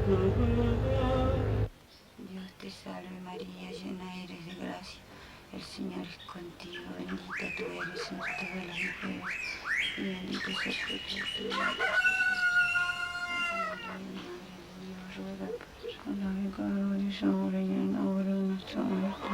Dios te salve María, llena eres de gracia, el Señor es contigo, bendita tú eres entre todas las mujeres, y bendito es el fruto de tu vientre. Santa María, Madre de Dios, ruega por los pecadores, ahora y en la hora de nuestra muerte.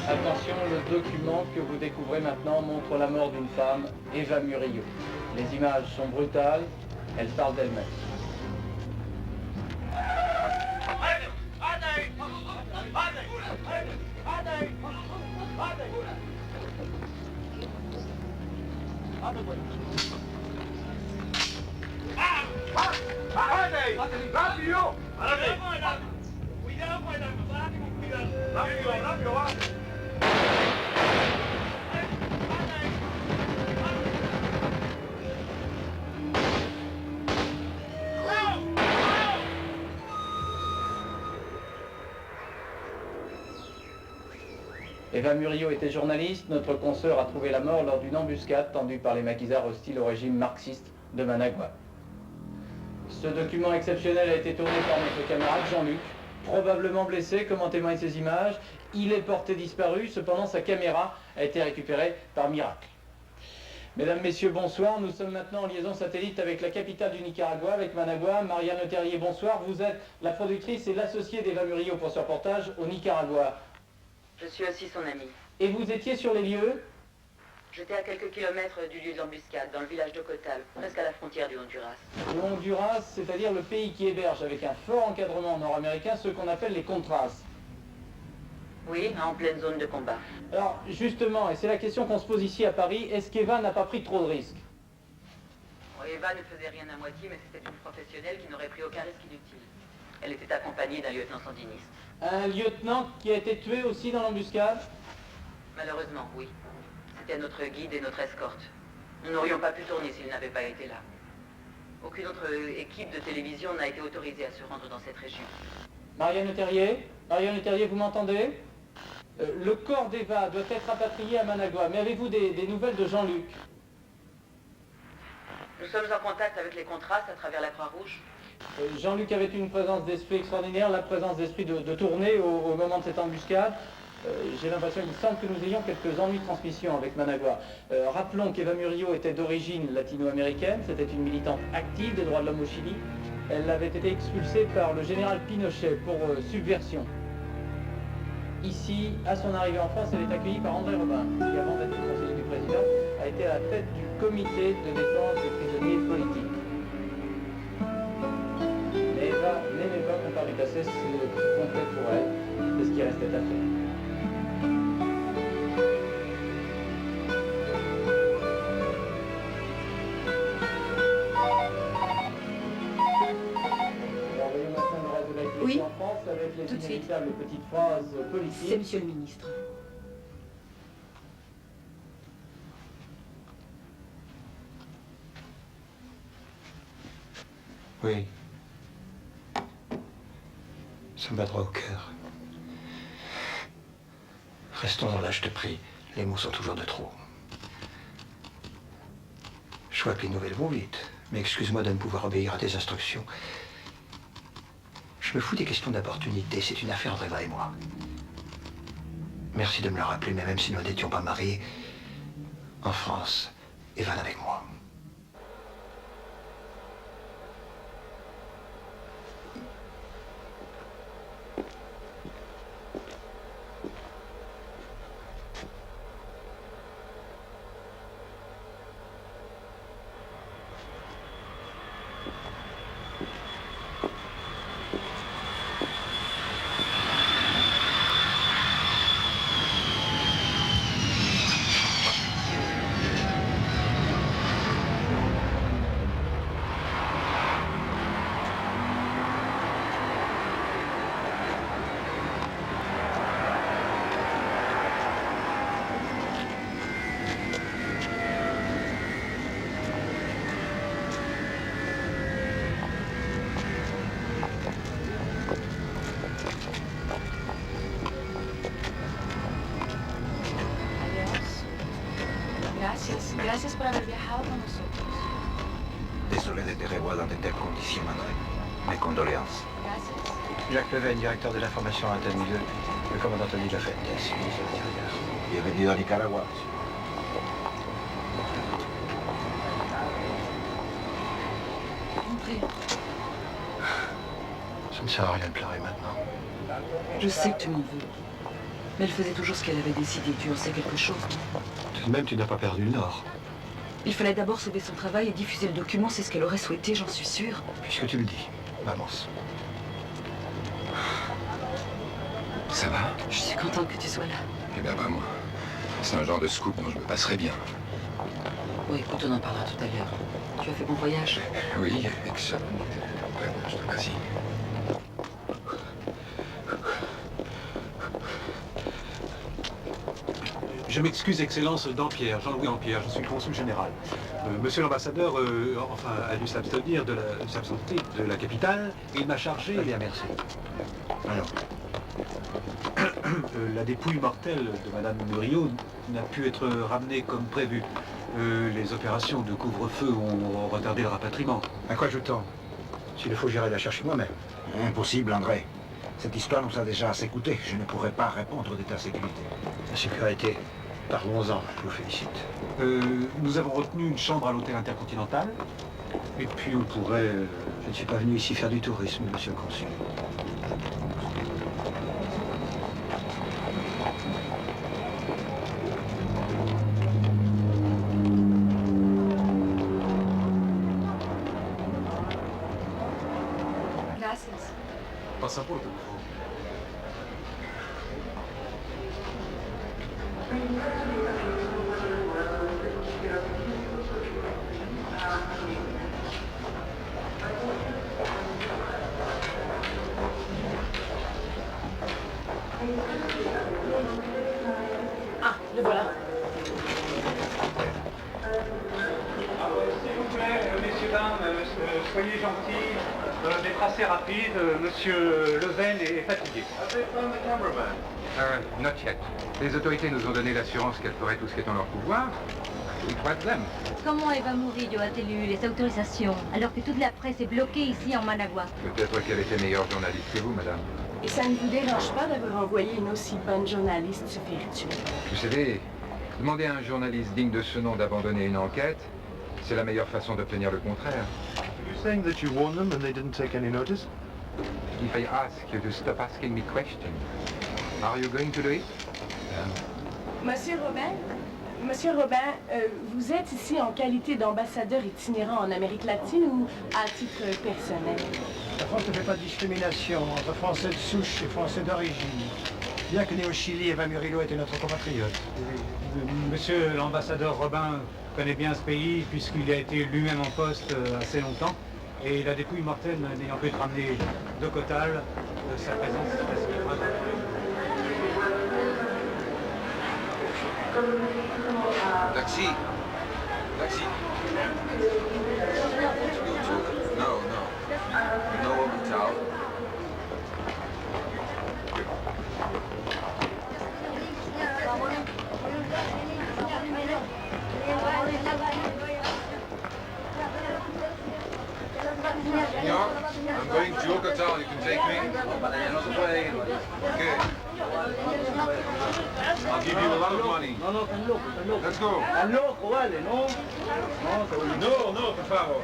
Attention, le document que vous découvrez maintenant montre la mort d'une femme, Eva Murillo. Les images sont brutales, elles parlent d'elles-mêmes. Eva Murillo était journaliste, notre consoeur a trouvé la mort lors d'une embuscade tendue par les maquisards hostiles au régime marxiste de Managua. Ce document exceptionnel a été tourné par notre camarade Jean-Luc, probablement blessé, comme en témoignent ces images. Il est porté disparu, cependant sa caméra a été récupérée par miracle. Mesdames, Messieurs, bonsoir. Nous sommes maintenant en liaison satellite avec la capitale du Nicaragua, avec Managua. Marianne Leterrier, bonsoir. Vous êtes la productrice et l'associée d'Eva Murillo pour ce reportage au Nicaragua. Je suis aussi son amie. Et vous étiez sur les lieux? J'étais à quelques kilomètres du lieu de l'embuscade, dans le village de Cotal, presque à la frontière du Honduras. Le Honduras, c'est-à-dire le pays qui héberge avec un fort encadrement nord-américain ce qu'on appelle les Contras. Oui, en pleine zone de combat. Alors, justement, et c'est la question qu'on se pose ici à Paris, est-ce qu'Eva n'a pas pris trop de risques? Eva ne faisait rien à moitié, mais c'était une professionnelle qui n'aurait pris aucun risque inutile. Elle était accompagnée d'un lieutenant sandiniste. Un lieutenant qui a été tué aussi dans l'embuscade? Malheureusement, oui. C'était notre guide et notre escorte. Nous n'aurions pas pu tourner s'il n'avait pas été là. Aucune autre équipe de télévision n'a été autorisée à se rendre dans cette région. Marianne Leterrier, vous m'entendez? Le corps d'Eva doit être rapatrié à Managua, mais avez-vous des nouvelles de Jean-Luc? Nous sommes en contact avec les Contras à travers la Croix-Rouge. Jean-Luc avait une présence d'esprit extraordinaire, la présence d'esprit de tourner au moment de cette embuscade. J'ai l'impression, il semble que nous ayons quelques ennuis de transmission avec Managua. Rappelons qu'Eva Murillo était d'origine latino-américaine, c'était une militante active des droits de l'homme au Chili. Elle avait été expulsée par le général Pinochet pour subversion. Ici, à son arrivée en France, elle est accueillie par André Robin, qui, avant d'être conseiller du président, a été à la tête du comité de défense des prisonniers politiques. Mais Eva n'aimait pas qu'on parle du passé, c'est complet pour elle, c'est ce qui restait à faire. Oui, en France avec les tout de suite. inévitables petites phrases politiques. C'est monsieur le ministre. Oui. Ça me va droit au cœur. Restons dans là, je te prie. Les mots sont toujours de trop. Je vois que les nouvelles vont vite, mais excuse-moi de ne pouvoir obéir à tes instructions. Je me fous des questions d'opportunité, c'est une affaire entre Eva et moi. Merci de me le rappeler, mais même si nous n'étions pas mariés, en France, Evan avec moi. Gracias por haber viajado con nosotros. Désolé de te revoir dans de telles conditions, André. Mes condoléances. Gracias. Jacques Leven, directeur de l'information à Antenne 2. Le commandant Tony Lafayette, ministre de l'Intérieur. Bienvenido a Nicaragua. Entrez. Ça ne sert à rien de pleurer maintenant. Je sais que tu m'en veux. Mais elle faisait toujours ce qu'elle avait décidé. Tu en sais quelque chose. Tout de même, tu n'as pas perdu le Nord. Il fallait d'abord sauver son travail et diffuser le document. C'est ce qu'elle aurait souhaité, j'en suis sûre. Puisque tu le dis, avance. Ça va? Je suis contente que tu sois là. Eh bien, moi. C'est un genre de scoop dont je me passerai bien. Oui, écoute, on en parlera tout à l'heure. Tu as fait bon voyage? Oui, excellent. Ouais, je te remercie. Je m'excuse, Excellence, Dampierre, Jean-Louis Dampierre, je suis le consul général. Monsieur l'ambassadeur, a dû s'abstenir s'absenter de la capitale et il m'a chargé... Très bien, merci. Alors, la dépouille mortelle de Madame Murillo n'a pu être ramenée comme prévu. Les opérations de couvre-feu ont retardé le rapatriement. à quoi je tends? S'il le faut, j'irai la chercher moi-même. Impossible, André. Cette histoire nous a déjà assez coûté. Je ne pourrais pas répondre de ta sécurité. La sécurité, parlons-en, je vous félicite. Nous avons retenu une chambre à l'hôtel Intercontinental. Et puis on pourrait... Je ne suis pas venu ici faire du tourisme, monsieur le consul. Gracias. Pasaporte, por favor. Ah, le voilà. S'il vous plaît, messieurs, dames, soyez gentils, d'être assez rapide. Monsieur Leven est fatigué. Not yet. Les autorités nous ont donné l'assurance qu'elles feraient tout ce qui est en leur pouvoir. We trust them. Comment Eva Murillo a-t-elle eu les autorisations alors que toute la presse est bloquée ici en Managua? Peut-être qu'elle était meilleure journaliste que vous, madame. Et ça ne vous dérange pas d'avoir envoyé une aussi bonne journaliste spirituelle? Vous savez, demander à un journaliste digne de ce nom d'abandonner une enquête, c'est la meilleure façon d'obtenir le contraire. You're saying that you warned them and they didn't take any notice? If I ask you to stop asking me questions, Are you going to do it? Monsieur Robin, vous êtes ici en qualité d'ambassadeur itinérant en Amérique latine ou à titre personnel? La France ne fait pas de discrimination entre Français de souche et Français d'origine. Bien que né au Chili, Eva Murillo était notre compatriote. Monsieur l'ambassadeur Robin connaît bien ce pays puisqu'il a été lui-même en poste assez longtemps. Et la dépouille mortelle n'ayant pu être ramenée de Cotal, sa présence est presque improbable. Taxi. Taxi. No, no. No hotel. Yeah, I'm going to Yucatan. You can take me. Okay. I'll give you a lot of money. No, no, tan loco, tan loco. Let's go. Tan loco, vale, no. No, no, por favor.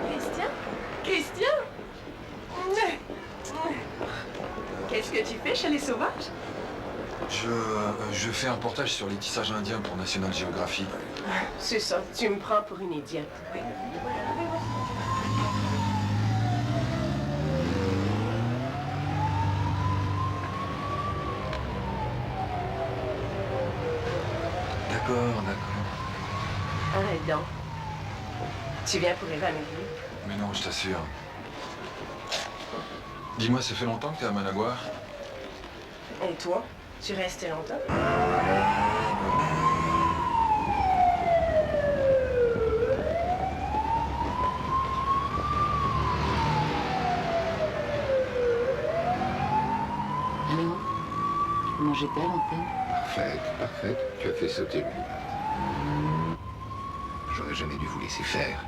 Christian? Christian? Qu'est-ce que tu fais chez les sauvages? Je fais un reportage sur les tissages indiens pour National Geographic. C'est ça, tu me prends pour une idiote. D'accord, d'accord. Arrête donc. Tu viens pour Eva Murillo? Mais non, je t'assure. Dis-moi, ça fait longtemps que t'es à Managua? Et toi? Tu restes longtemps? Léon, comment j'étais à l'antenne? Parfaite, parfaite. Tu as fait sauter le lunettes. J'aurais jamais dû vous laisser faire.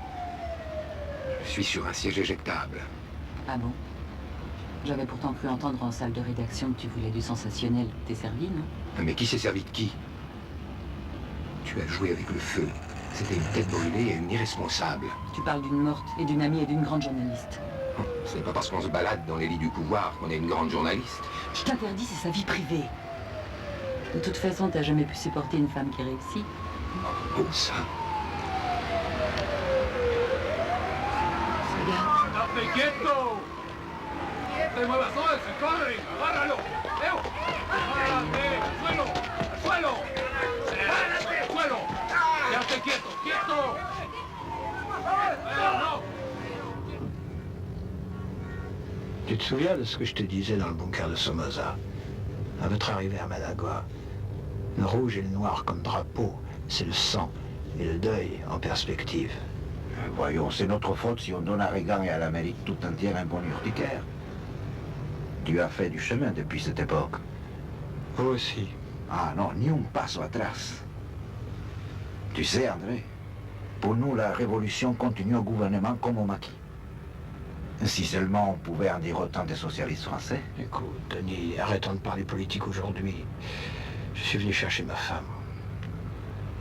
Je suis sur un siège éjectable. Ah bon? J'avais pourtant cru entendre en salle de rédaction que tu voulais du sensationnel. T'es servi, non? Mais qui s'est servi de qui? Tu as joué avec le feu. C'était une tête brûlée et une irresponsable. Tu parles d'une morte et d'une amie et d'une grande journaliste. Ce n'est pas parce qu'on se balade dans les lits du pouvoir qu'on est une grande journaliste. Je t'interdis, c'est sa vie privée. De toute façon, t'as jamais pu supporter une femme qui réussit. Oh, ça. ¡Date quieto! ¡Te muevas, no se corre! ¡Agárralo! ¡Leo! ¡Párate! ¡Al suelo! ¡Al suelo! ¡Párate! ¡Al suelo! ¡Quédate quieto! ¡Quieto! ¡No! Tu te souviens de ce que je te disais dans le bunker de Somoza? À votre arrivée à Managua, le rouge et le noir comme drapeau, c'est le sang et le deuil en perspective. Voyons, c'est notre faute si on donne à Reagan et à l'Amérique tout entière un bon urticaire. Tu as fait du chemin depuis cette époque. Vous aussi. Ah non, ni un passo atrás. Tu sais, André, pour nous, la révolution continue au gouvernement comme au maquis. Si seulement on pouvait en dire autant des socialistes français. Écoute, Denis, arrêtons de parler politique aujourd'hui. Je suis venu chercher ma femme.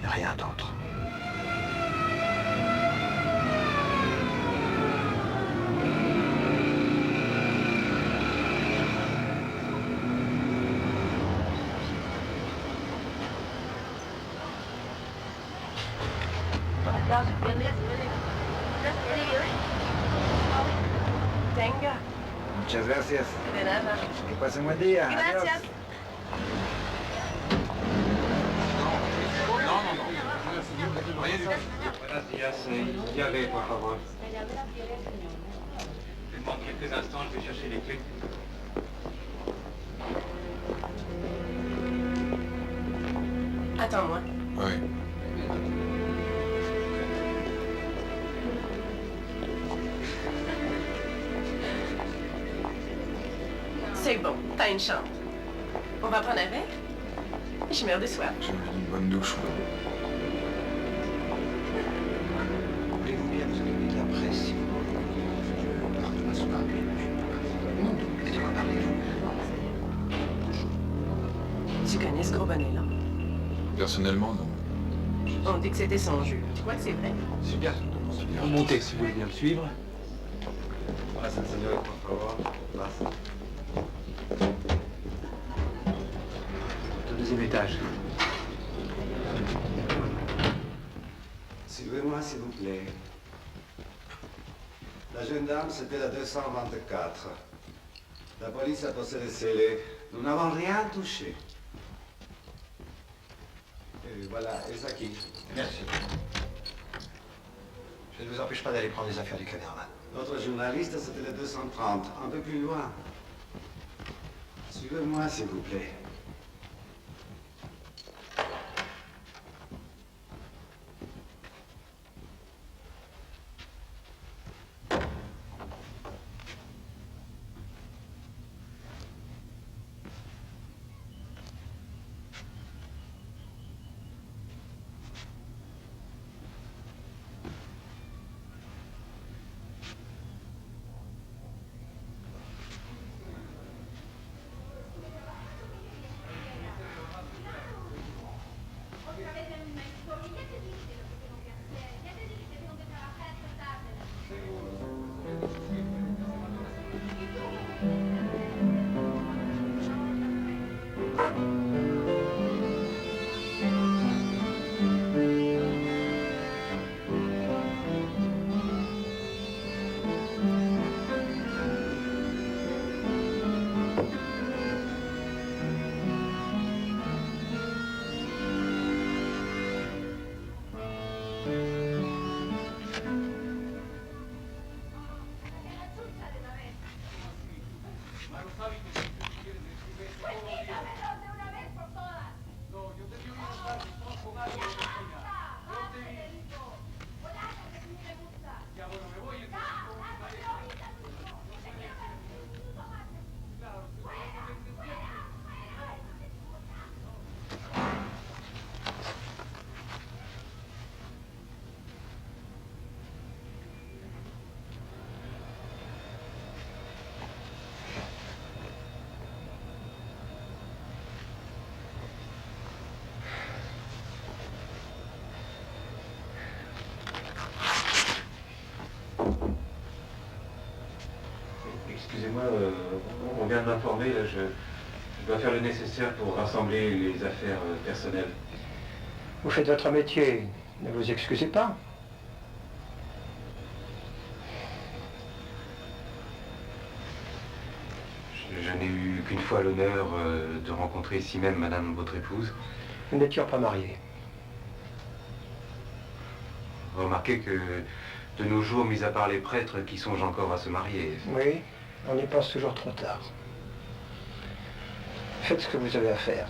Et rien d'autre. Tenga. Muchas gracias. De nada. Que pasen buen día. Gracias. No, no, no. Rien du tout. Gracias. Y allez, por favor. Demande quelques instants, je vais chercher les clés. Attends-moi. Oui. C'est bon, t'as une chambre. On va prendre un verre? Je meurs de soif. J'ai envie d'une bonne douche. Voulez-vous bien vous occuper de la presse si vous voulez? On part demain soir. Et de quoi parlez-vous? Tu connais ce gros bonnet-là? Personnellement, non. On dit que c'était son jeu. Tu crois que c'est vrai? C'est bien. Vous montez si vous voulez bien me suivre. Au deuxième étage. Suivez-moi, s'il vous plaît. La jeune dame, c'était la 224. La police a posé les scellés. Nous n'avons rien touché. Et voilà, et qui. Merci. Je ne vous empêche pas d'aller prendre les affaires du caméraman. Notre journaliste, c'était le 230, un peu plus loin. Suivez-moi, s'il vous plaît. Excusez-moi, on vient de m'informer, là, je dois faire le nécessaire pour rassembler les affaires personnelles. Vous faites votre métier, ne vous excusez pas. Je n'ai eu qu'une fois l'honneur de rencontrer ici même Madame, votre épouse. Nous n'étions pas mariés. Remarquez que de nos jours, mis à part les prêtres qui songent encore à se marier. Oui, on y pense toujours trop tard. Faites ce que vous avez à faire.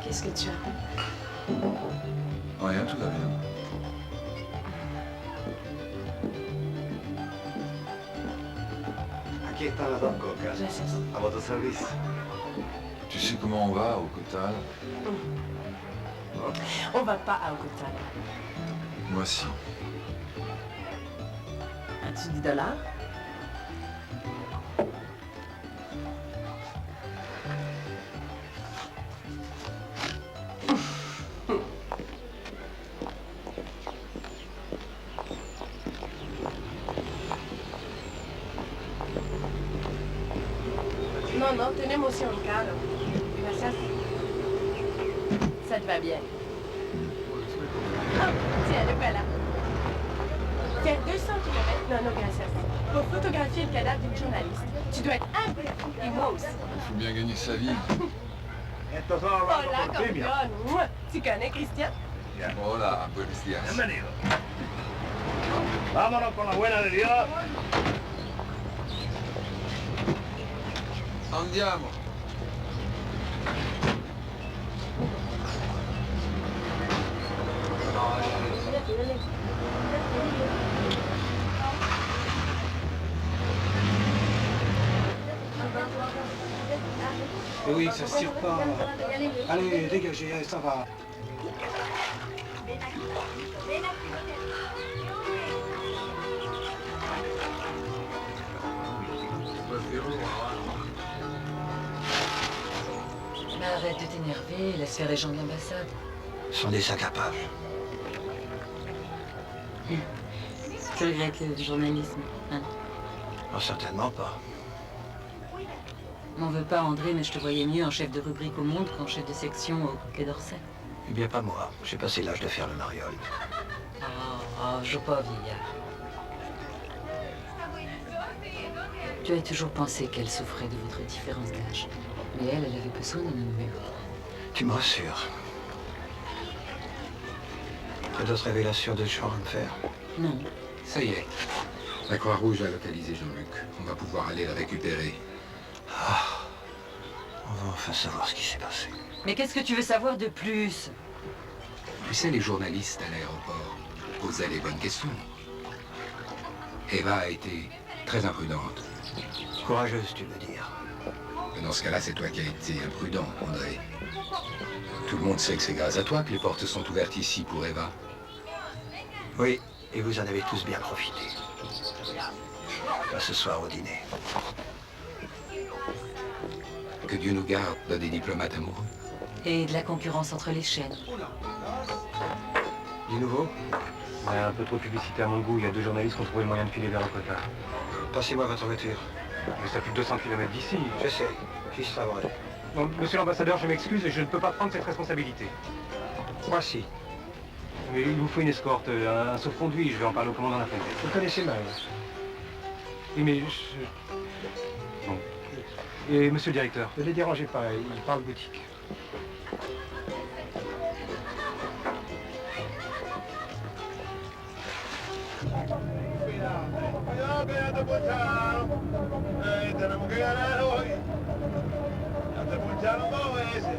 Qu'est-ce que tu as? Rien, tout va bien. Aquí está la Don Coca. Gracias. A votre service. Tu sais comment on va au Cotal? On va pas à Ocotal. Moi si. As-tu $10? Non, non, tenemos un caro. Gracias. Ça te va bien. Ah, tiens, le voilà. Tiens, 200 km. Non, non, gracias. Pour photographier le cadavre d'une journaliste. Tu dois être impressionné. Et moi aussi. Il faut bien gagner sa vie. Hola, campeón. Mouah. Tu connais Christian? Hola, buenos días. Bienvenido. Vámonos con la buena de Dios. Andiamo. Oui, ça se tire pas. Allez, dégagez, allez, ça va. Mais arrête de t'énerver, laisse faire les gens de l'ambassade. Ce sont des incapables. Tu regrettes le journalisme, hein? Non, certainement pas. M'en veux pas, André, mais je te voyais mieux en chef de rubrique au Monde qu'en chef de section au Quai d'Orsay. Eh bien, pas moi. J'ai passé l'âge de faire le mariole. Je veux pas vieillard. Tu as toujours pensé qu'elle souffrait de votre différence d'âge. Mais elle avait besoin d'un homme mûr. Tu me rassures. Tu as d'autres révélations de Jean à me faire? Non. Ça y est. La Croix-Rouge a localisé Jean-Luc. On va pouvoir aller le récupérer. Ah. On va enfin savoir ce qui s'est passé. Mais qu'est-ce que tu veux savoir de plus? Tu sais, les journalistes à l'aéroport posaient les bonnes questions. Eva a été très imprudente. Courageuse, tu veux dire? Mais dans ce cas-là, c'est toi qui as été imprudent, André. Tout le monde sait que c'est grâce à toi que les portes sont ouvertes ici pour Eva. Oui, et vous en avez tous bien profité. Pas ce soir au dîner. Que Dieu nous garde de des diplomates amoureux. Et de la concurrence entre les chaînes. Du nouveau? Un peu trop de publicité à mon goût. Il y a 2 journalistes qui ont trouvé le moyen de filer vers le quota. Passez-moi votre voiture. Mais c'est à plus de 200 km d'ici. Je sais, j'y serai vrai. Bon, monsieur l'ambassadeur, je m'excuse, je ne peux pas prendre cette responsabilité. Moi, si. Mais il vous faut une escorte, un sauf-conduit. Je vais en parler au commandant Lafontaine. Vous le connaissez mal. Oui, mais je... Bon. Et monsieur le directeur? Ne les dérangez pas, il parle boutique. Cuidado que ya te poncharon. Tenemos que ganar hoy. Ya te poncharon 2 veces.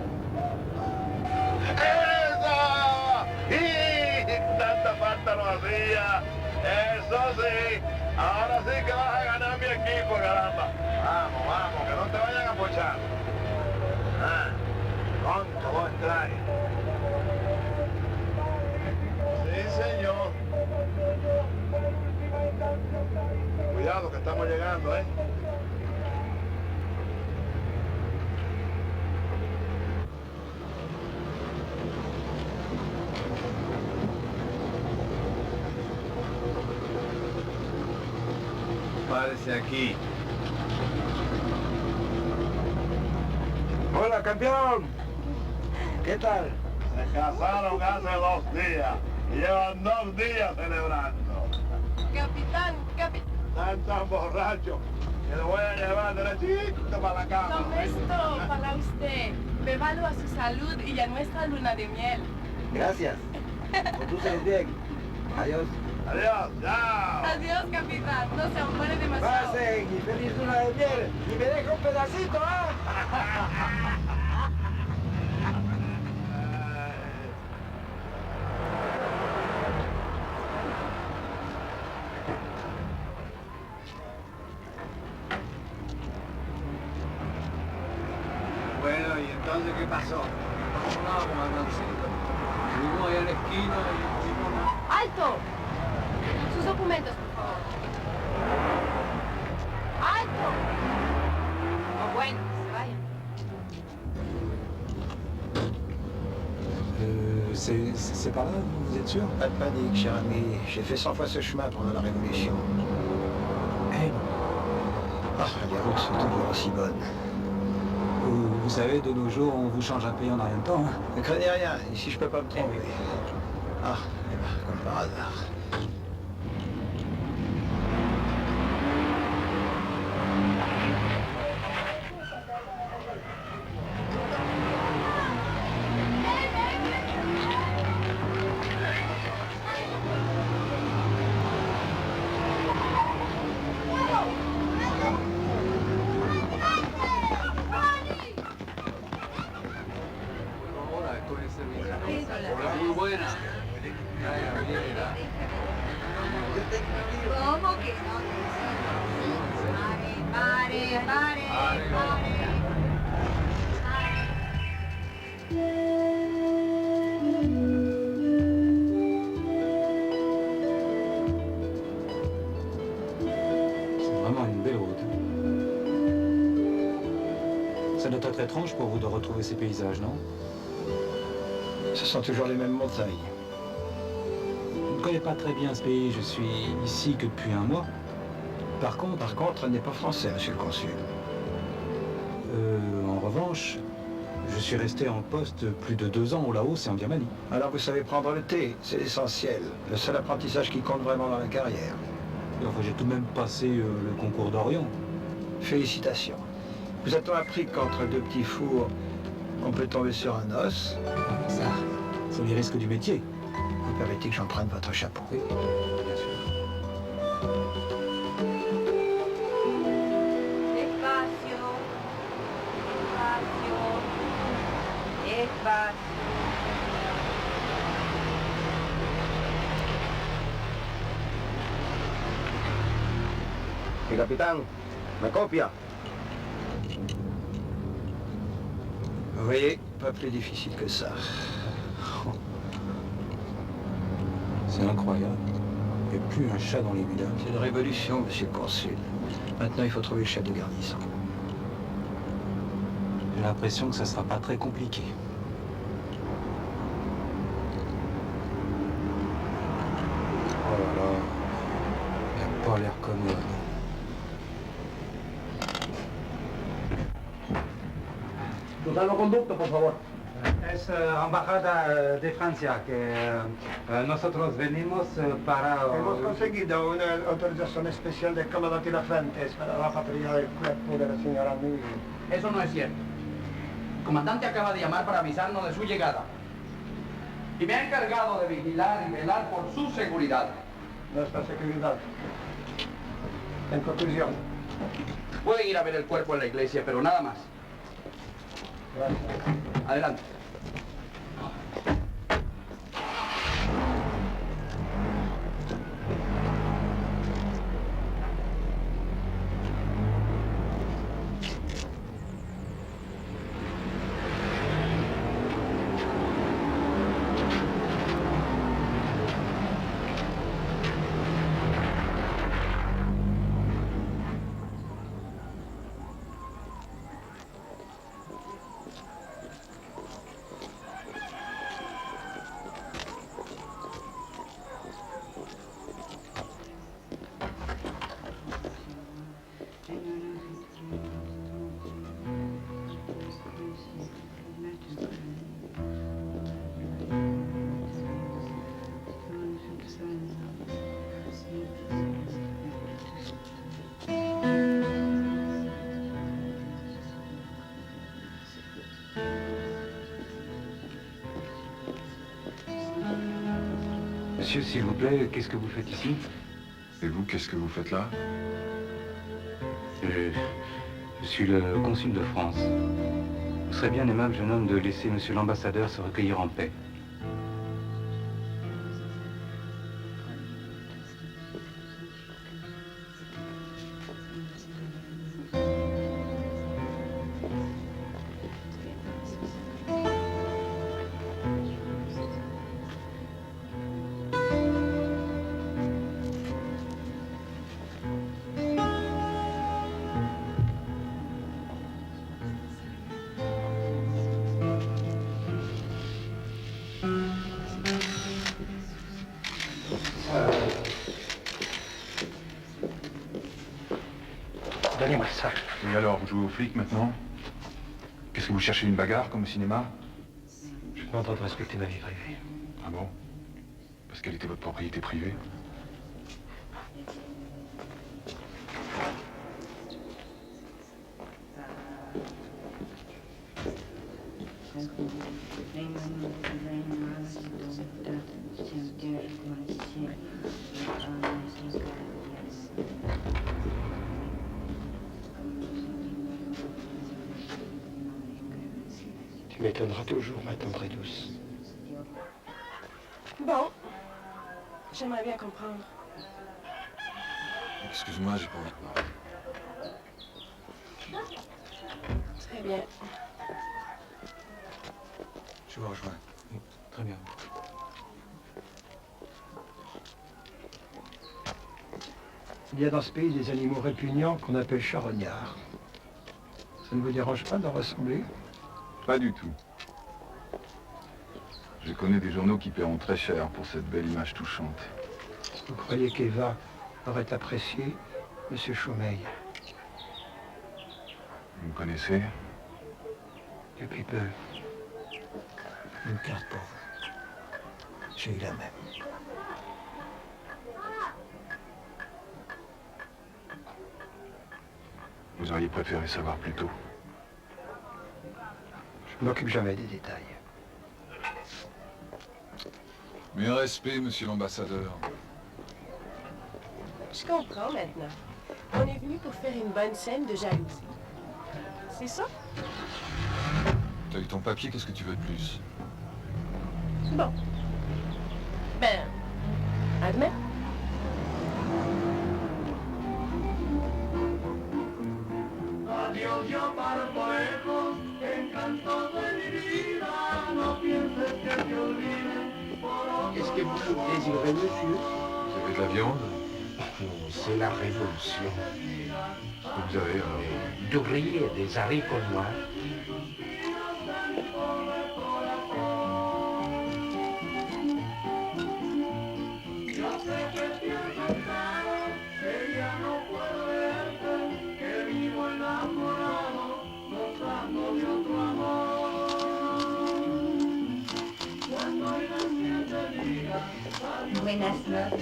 ¡Esa! ¡Y! Tanta falta no hacía. Eso sí. Ahora sí que vas a ganar mi equipo, caramba. Vamos, vamos, que no te vayan a ponchar. Ah, pronto vos entrar. Sí, señor. Cuidado que estamos llegando, ¿eh? Párese aquí. Hola, campeón. ¿Qué tal? Se casaron hace 2 días. Y llevan 2 días celebrando. Capitán, Están tan borrachos que lo voy a llevar derechito para la cama. Don esto para usted. Bébalo a su salud y a nuestra luna de miel. Gracias. Condúceles bien. Adiós. Adiós, chao. Adiós, capitán. No se muere demasiado. Pasen y feliz luna de miel. Y me deja un pedacito, ¿ah? Bueno, ¿y entonces qué pasó? No, comandancito. Vivimos ahí en la esquina y vimos una... ¡Alto! Sus documentos, por favor. ¡Alto! Oh, bueno, que se vayan. C'est par là, vous êtes sûr? Pas de panique, cher ami. J'ai fait 100 fois ce chemin pendant la Révolution. Hey. Ah, les routes sont toujours aussi bonnes. Vous savez, de nos jours, on vous change un pays en rien de temps. Hein. Ne craignez rien, ici je peux pas me tromper. Ah, eh ben, comme par hasard. Muy buena. ¿Cómo que no? Pare. étrange pour vous de retrouver ces paysages, non? Ce sont toujours les mêmes montagnes. Je ne connais pas très bien ce pays, je suis ici que depuis un mois. Par contre, elle n'est pas français, monsieur le consul. En revanche, je suis resté en poste plus de 2 ans au Laos et en Birmanie. Alors vous savez prendre le thé, c'est l'essentiel. Le seul apprentissage qui compte vraiment dans la carrière. Et enfin, j'ai tout de même passé le concours d'Orient. Félicitations. Vous a-t-on appris qu'entre 2 petits fours, on peut tomber sur un os? Ça, sont les risques du métier. Vous permettez que j'emprunte votre chapeau? Oui, bien sûr. Mi capitán, me copia. Vous voyez, pas plus difficile que ça. C'est incroyable. Il n'y a plus un chat dans les villages. C'est une révolution, monsieur le consul. Maintenant, il faut trouver le chef de garnison. J'ai l'impression que ça sera pas très compliqué. Oh là là, il n'a pas l'air commode. Salvoconducto, por favor. Es embajada de Francia que nosotros venimos para... Hemos conseguido una autorización especial del comandante Lafuentes para la patrulla del cuerpo de la señora Miller. Eso no es cierto. El comandante acaba de llamar para avisarnos de su llegada. Y me ha encargado de vigilar y velar por su seguridad. Nuestra seguridad. En conclusión. Pueden ir a ver el cuerpo en la iglesia, pero nada más. Gracias. Adelante. Monsieur, s'il vous plaît, qu'est-ce que vous faites ici? Et vous, qu'est-ce que vous faites là? Je suis le consul de France. Vous serez bien aimable, jeune homme, de laisser monsieur l'ambassadeur se recueillir en paix. Donnez-moi ça. Et alors, vous jouez aux flics maintenant? Qu'est-ce que vous cherchez, une bagarre comme au cinéma? Je demande de respecter ma vie privée. Ah bon? Parce qu'elle était votre propriété privée? Tu m'étonneras toujours, ma tendre et douce. Bon, j'aimerais bien comprendre. Excuse-moi, j'ai pas envie de parler. Très bien. Je vous rejoins. Très bien. Il y a dans ce pays des animaux répugnants qu'on appelle charognards. Ça ne vous dérange pas d'en ressembler? Pas du tout. Je connais des journaux qui paieront très cher pour cette belle image touchante. Vous croyez qu'Eva aurait apprécié M. Chaumeil? Vous me connaissez? Depuis peu. Une carte pour vous. J'ai eu la même. Vous auriez préféré savoir plus tôt. Je ne m'occupe jamais des détails. Mes respects, monsieur l'ambassadeur. Je comprends maintenant. On est venu pour faire une bonne scène de jalousie. C'est ça? T'as eu ton papier, qu'est-ce que tu veux de plus? Bon. Ben, admets. Adiós, yo parto lejos, encanto de mi vida, no pienses que te olvide. Qu'est-ce que vous désirez, monsieur? Vous avez de la viande? C'est la révolution. Vous avez Du riz et des haricots noirs. Buenas noches.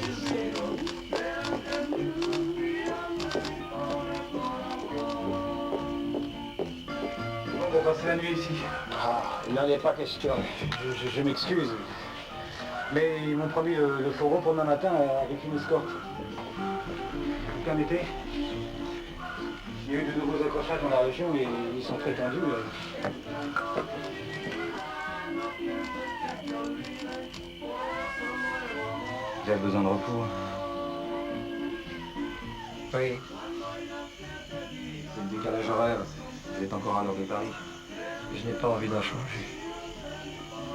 On va passer la nuit ici. Ah, il n'en est pas question. Je m'excuse. Mais ils m'ont promis le fourreau pour demain matin avec une escorte. Vous permettez? Il y a eu de nouveaux accrochages dans la région et ils sont très tendus. Vous avez besoin de repos? Oui. C'est le décalage horaire. Vous êtes encore à l'heure de Paris. Je n'ai pas envie d'en changer.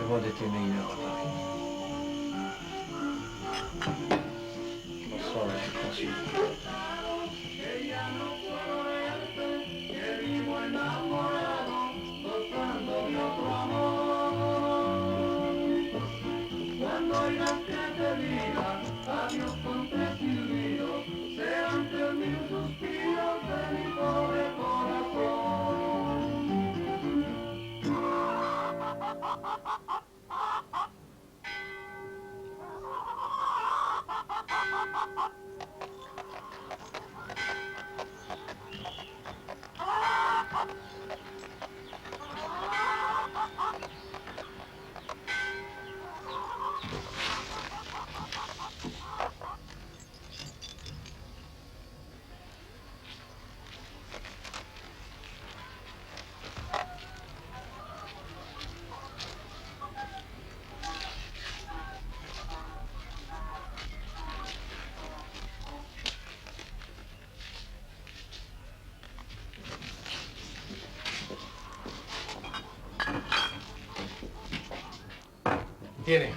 Le monde était meilleur à Paris. Bonsoir, monsieur Consul. Adiós con tres silbidos, serán 3000 suspiros de mi pobre Tiene.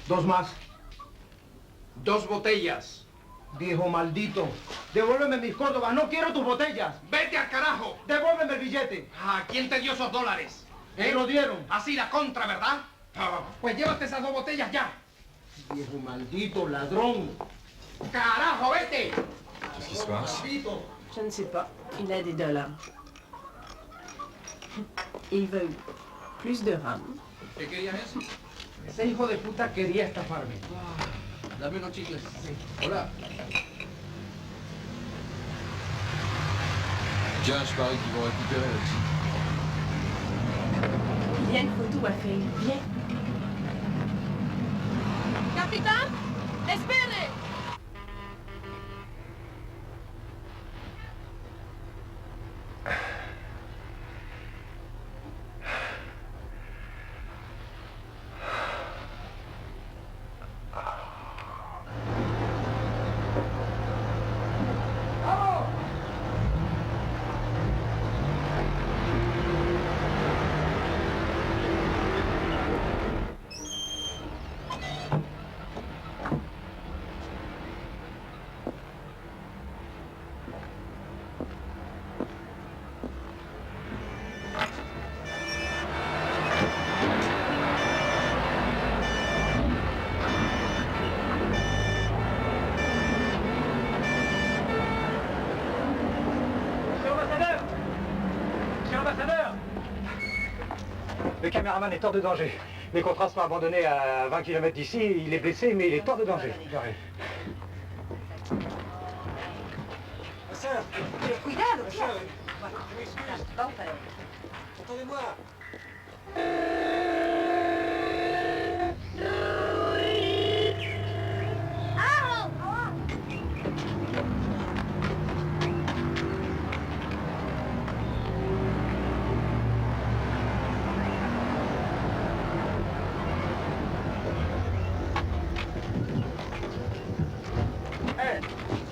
2 más. 2 botellas. Viejo maldito. Devuélveme mis córdobas. No quiero tus botellas. ¡Vete al carajo! Devuélveme el billete. Ah, ¿quién te dio esos dólares? Me lo dieron. Así la contra, ¿verdad? Pues llévate esas 2 botellas ya. Viejo maldito, ladrón. ¡Carajo, vete! Qu'est-ce qui se passe? Je ne sais pas. Il a des dollars. Il veut plus de rhum. ¿Qué querías eso? Ese hijo de puta quería estafarme. Dame unos chicles. Sí. Hola. Tiens, je parie qu'ils vont récupérer là-dessus. Il y a une photo à faire. Viens. Capitán, espere. caméraman est hors de danger. Les contrastes m'ont abandonné à 20 km d'ici. Il est blessé, mais il est hors de danger. J'arrive. Cuidado, Attendez-moi.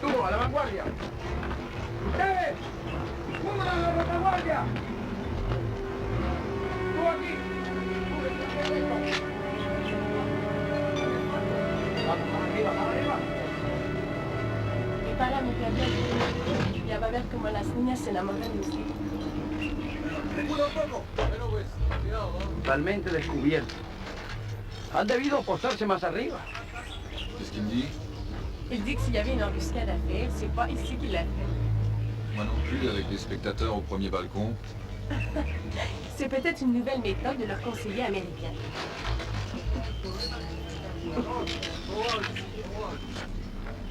Tú, a la vanguardia. ¡Ustedes! ¡Pongan a la retaguardia! ¡Tú aquí! Y para mi perder, ya va a ver cómo las niñas se enamoran de usted. Totalmente descubierto. Han debido postarse más arriba. Qu'est-ce qu'il me dit? Il dit que s'il y avait une embuscade à faire, c'est pas ici qu'il l'a fait. Moi non plus, avec les spectateurs au premier balcon. C'est peut-être une nouvelle méthode de leur conseiller américain.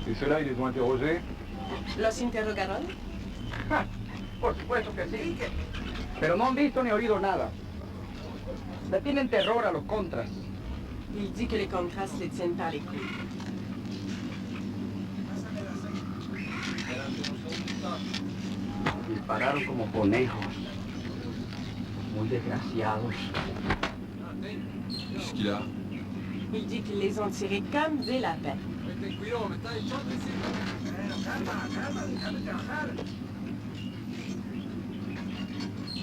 Et ceux-là, ils les ont interrogés? ¿Los interrogaron? Ah, por supuesto que sí. Pero no han visto ni oído nada. Le tienen terror a los contras. Il dit que les contras les tiennent par les couilles. Dispararon como conejos. Muy desgraciados. Qu'est-ce qu'il a? Il dit qu'ils les ont tirés comme des lapins.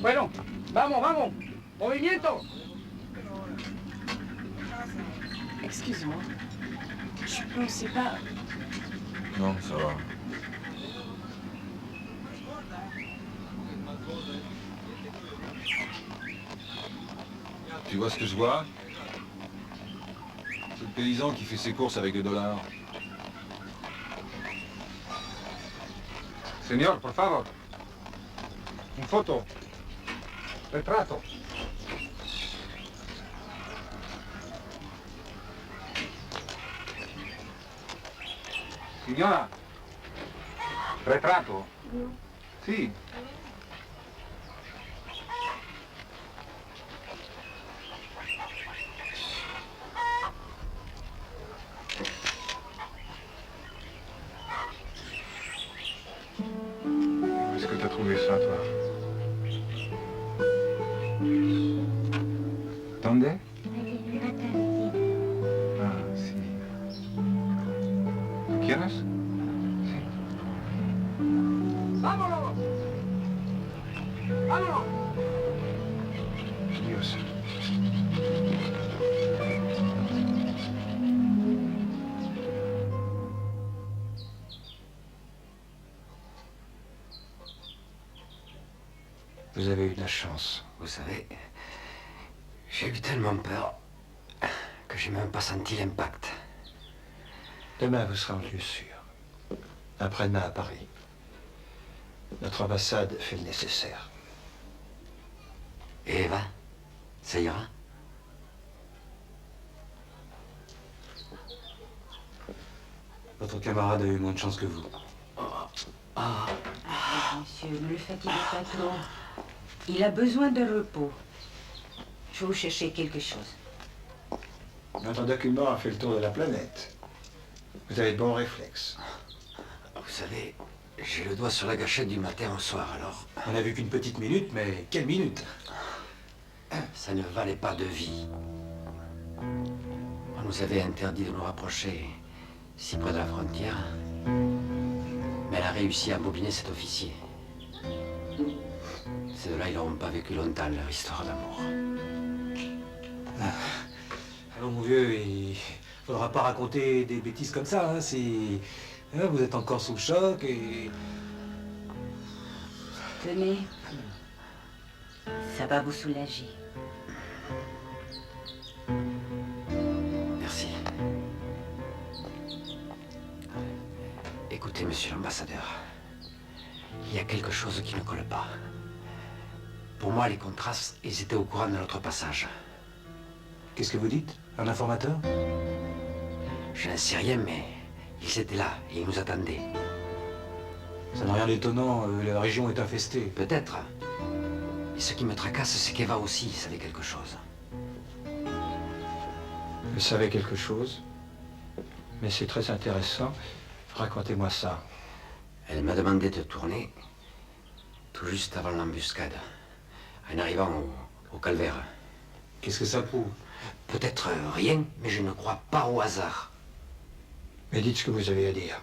Bueno, vamos, vamos. Movimiento. Excuse-moi. Je pensais pas... Non, ça va. Tu vois ce que je vois? C'est le paysan qui fait ses courses avec des dollars. Señor, por favor. Un foto. Retrato. Signora. Retrato. Sì. Où est-ce que t'as trouvé ça, toi? ¿Dónde? Ah, sí. ¿Lo quieres? Sí. ¡Vámonos! ¡Vámonos! Dios. Vous avez eu de la chance. Vous savez, j'ai eu tellement peur que j'ai même pas senti l'impact. Demain, vous serez en lieu sûr. Après-demain, à Paris. Notre ambassade fait le nécessaire. Et Eva, ça ira? Votre camarade a eu moins de chance que vous. Monsieur, ne le fatiguez pas trop. Il a besoin de repos. Je vais vous chercher quelque chose. Notre document a fait le tour de la planète. Vous avez de bons réflexes. Vous savez, j'ai le doigt sur la gâchette du matin au soir, alors... On n'a vu qu'une petite minute, mais quelle minute? Ça ne valait pas de vie. On nous avait interdit de nous rapprocher si près de la frontière. Mais elle a réussi à bobiner cet officier. Ces deux-là, ils n'auront pas vécu longtemps leur histoire d'amour. Alors mon vieux, il faudra pas raconter des bêtises comme ça, hein, si... hein, vous êtes encore sous le choc et... Tenez. Ça va vous soulager. Merci. Écoutez, monsieur l'ambassadeur, il y a quelque chose qui ne colle pas. Pour moi, les contrastes, ils étaient au courant de notre passage. Qu'est-ce que vous dites? Un informateur? Je n'en sais rien, mais ils étaient là et ils nous attendaient. Ça n'a rien d'étonnant, la région est infestée. Peut-être. Et ce qui me tracasse, c'est qu'Eva aussi savait quelque chose. Je savais quelque chose, mais c'est très intéressant. Racontez-moi ça. Elle m'a demandé de tourner tout juste avant l'embuscade, en arrivant au calvaire. Qu'est-ce que ça prouve? Peut-être rien, mais je ne crois pas au hasard. Mais dites ce que vous avez à dire.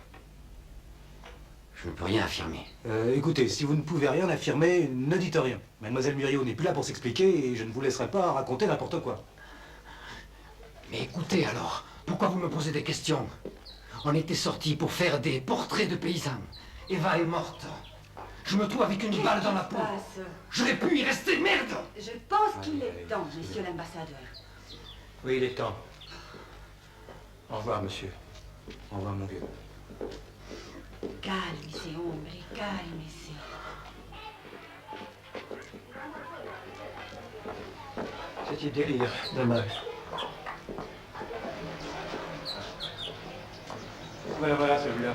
Je ne peux rien affirmer. Écoutez, si vous ne pouvez rien affirmer, ne dites rien. Mademoiselle Muriot n'est plus là pour s'expliquer et je ne vous laisserai pas raconter n'importe quoi. Mais écoutez alors, pourquoi vous me posez des questions? On était sortis pour faire des portraits de paysans. Eva est morte. Je me trouve avec une balle dans la peau. J'aurais pu y rester, merde! Je pense qu'il est temps, monsieur l'ambassadeur. Oui, il est temps. Au revoir, monsieur. Au revoir, mon vieux. Cálmese, hombre, cálmese. C'est du délire, dommage. Voilà celui-là.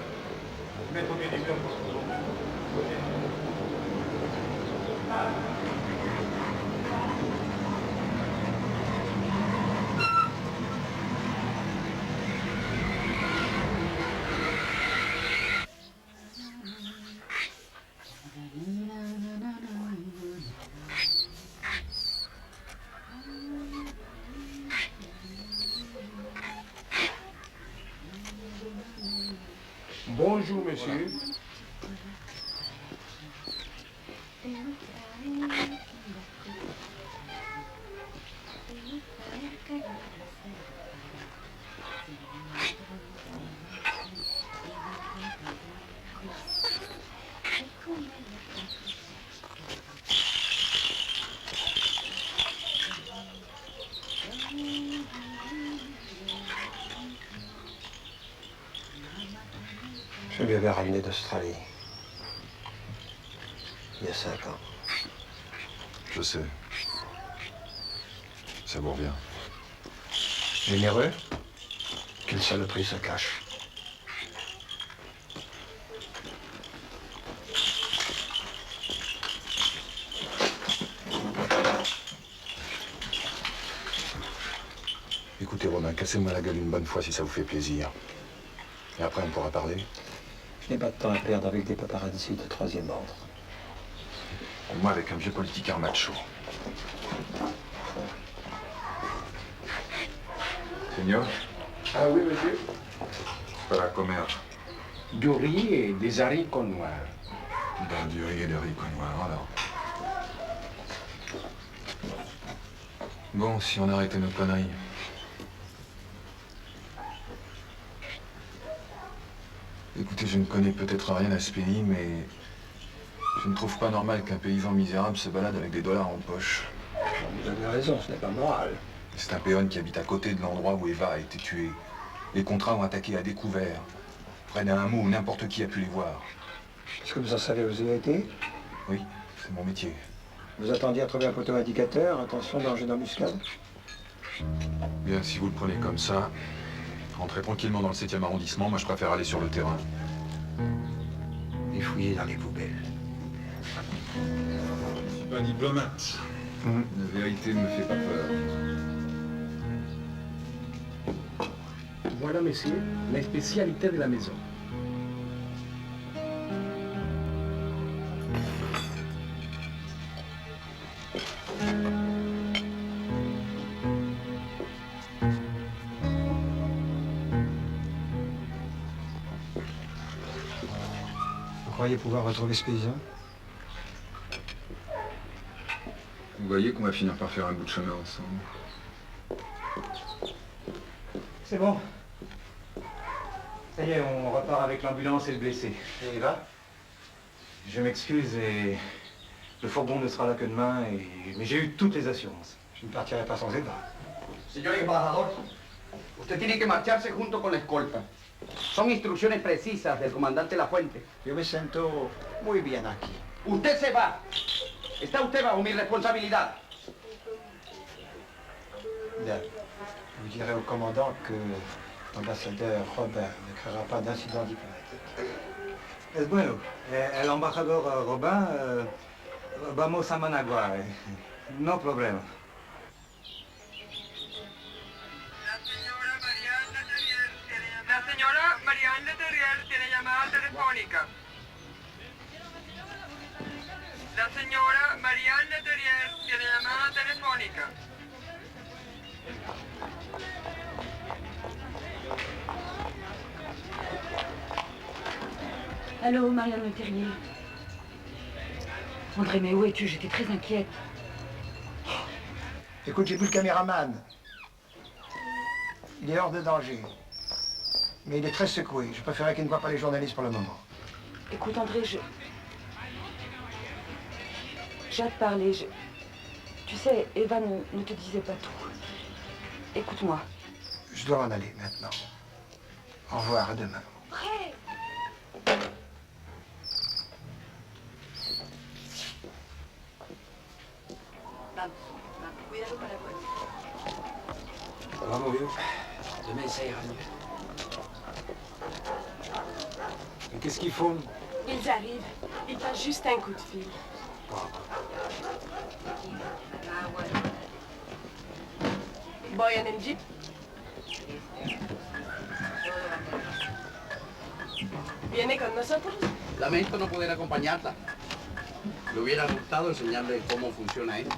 Mettre au pied du mur pour se retourner. Bonjour, monsieur. Je lui avais ramené d'Australie. Il y a 5 ans. Je sais. Ça vous revient. Généreux? Quelle saloperie se cache. Écoutez, Romain, cassez-moi la gueule une bonne fois si ça vous fait plaisir. Et après, on pourra parler. Je n'ai pas de temps à perdre avec des paparazzi de 3e ordre. Moi, avec un vieux politicard macho. Señor? Ah oui, monsieur. Para comer. Du riz et des haricots noirs. Ben, du riz et des haricots noirs, alors. Bon, si on arrêtait nos conneries. Écoutez, je ne connais peut-être rien à ce pays, mais je ne trouve pas normal qu'un paysan misérable se balade avec des dollars en poche. Vous avez raison, ce n'est pas moral. C'est un péon qui habite à côté de l'endroit où Eva a été tuée. Les contrats ont attaqué à découvert, près d'un hameau où n'importe qui a pu les voir. Est-ce que vous en savez où vous avez été? Oui, c'est mon métier. Vous attendiez à trouver un poteau indicateur, attention, danger d'embuscade? Bien, si vous le prenez comme ça, rentrez tranquillement dans le 7e arrondissement, moi je préfère aller sur le terrain. Et fouiller dans les poubelles. Je suis pas un diplomate. La vérité ne me fait pas peur. Voilà, monsieur, la spécialité de la maison. Vous croyez pouvoir retrouver ce paysan? Vous voyez qu'on va finir par faire un bout de chemin ensemble. C'est bon. Ça y est, on repart avec l'ambulance et le blessé. Et il va? Je m'excuse et le fourgon ne sera là que demain, mais j'ai eu toutes les assurances. Je ne partirai pas sans Eva. Señor embajador, usted tiene que marcharse junto con la escolta. Son instrucciones precisas del comandante Lafuente. Yo me siento muy bien aquí. Usted se va. Está usted bajo mi responsabilidad. Bien. Vous direz au commandant que l'ambassadeur Robin ne créera pas d'incident diplomatique. Es bueno. El embajador Robin, vamos a Managua. No problema. La señora Marianne Terrier tiene llamada telefónica. La señora Marianne Terrier tiene llamada telefónica. Allô, Marianne Le Terrier. André, mais où es-tu? J'étais très inquiète. Écoute, j'ai vu le caméraman. Il est hors de danger. Mais il est très secoué. Je préférais qu'il ne voie pas les journalistes pour le moment. Écoute, André, j'ai à te parler. Tu sais, Eva ne te disait pas tout. Écoute-moi. Je dois m'en aller maintenant. Au revoir, à demain. Prêt. Vamos, vieux. Demain, ça ira mieux. Qu'est-ce qu'ils font? Ils arrivent. Ils passent juste un coup de fil. Voy en el jeep. ¿Viene con nosotros? Lamento no poder acompañarla. Me hubiera gustado enseñarle cómo funciona esto.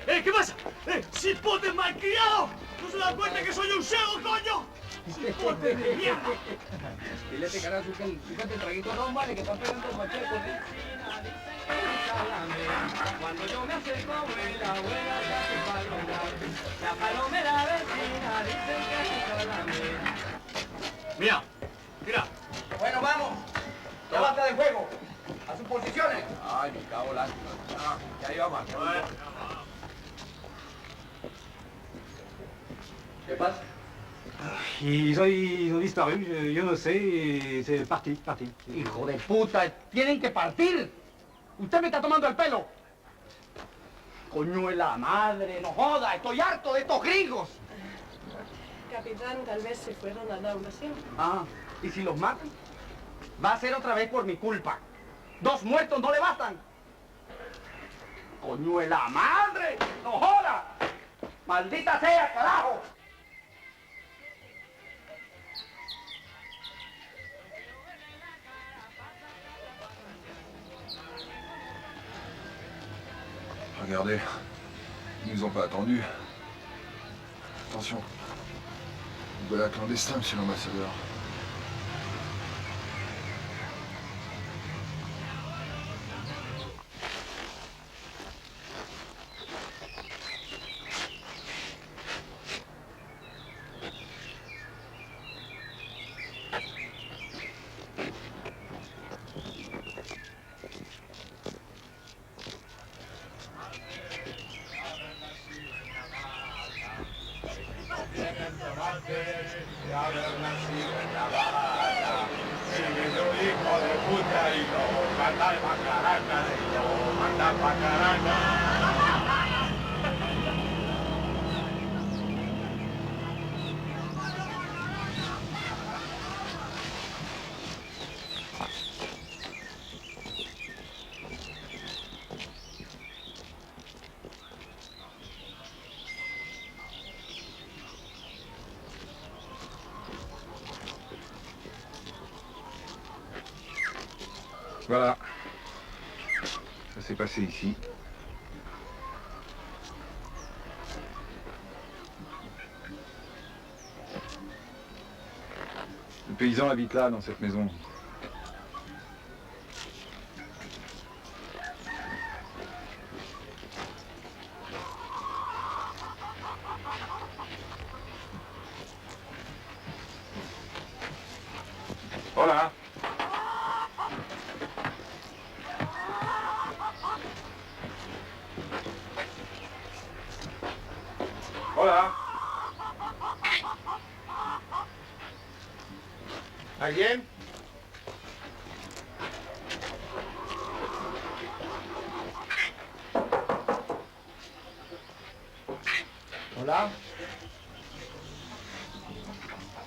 ¿Qué pasa? ¡Cipote malcriado! ¿No se da cuenta que soy un ciego, coño? ¡Cipote de mierda! Dile que cara fíjate el traguito, no vale, que están pegando el macheco. Cuando yo me acerco, la abuela ya se palomar. La palomera vecina dicen que es calamera. Mira, mira. Bueno, vamos. Ya basta de juego. A sus posiciones. Ay, me cago en la... ya iba más. ¿Qué pasa? Ils ont disparu, yo no sé, c'est parti. Hijo de puta, tienen que partir. Usted me está tomando el pelo. Coño de la madre, no joda, estoy harto de estos gringos. Capitán, tal vez se fueron a la invasión. Ah, ¿y si los matan? Va a ser otra vez por mi culpa. 2 muertos no le bastan. Coño de la madre, no joda. Maldita sea, carajo. Regardez, ils nous ont pas attendus. Attention. Voilà clandestin, monsieur l'ambassadeur. Voilà. Ça s'est passé ici. Le paysan habite là, dans cette maison. Hola. Hola. ¿Alguien? Hola.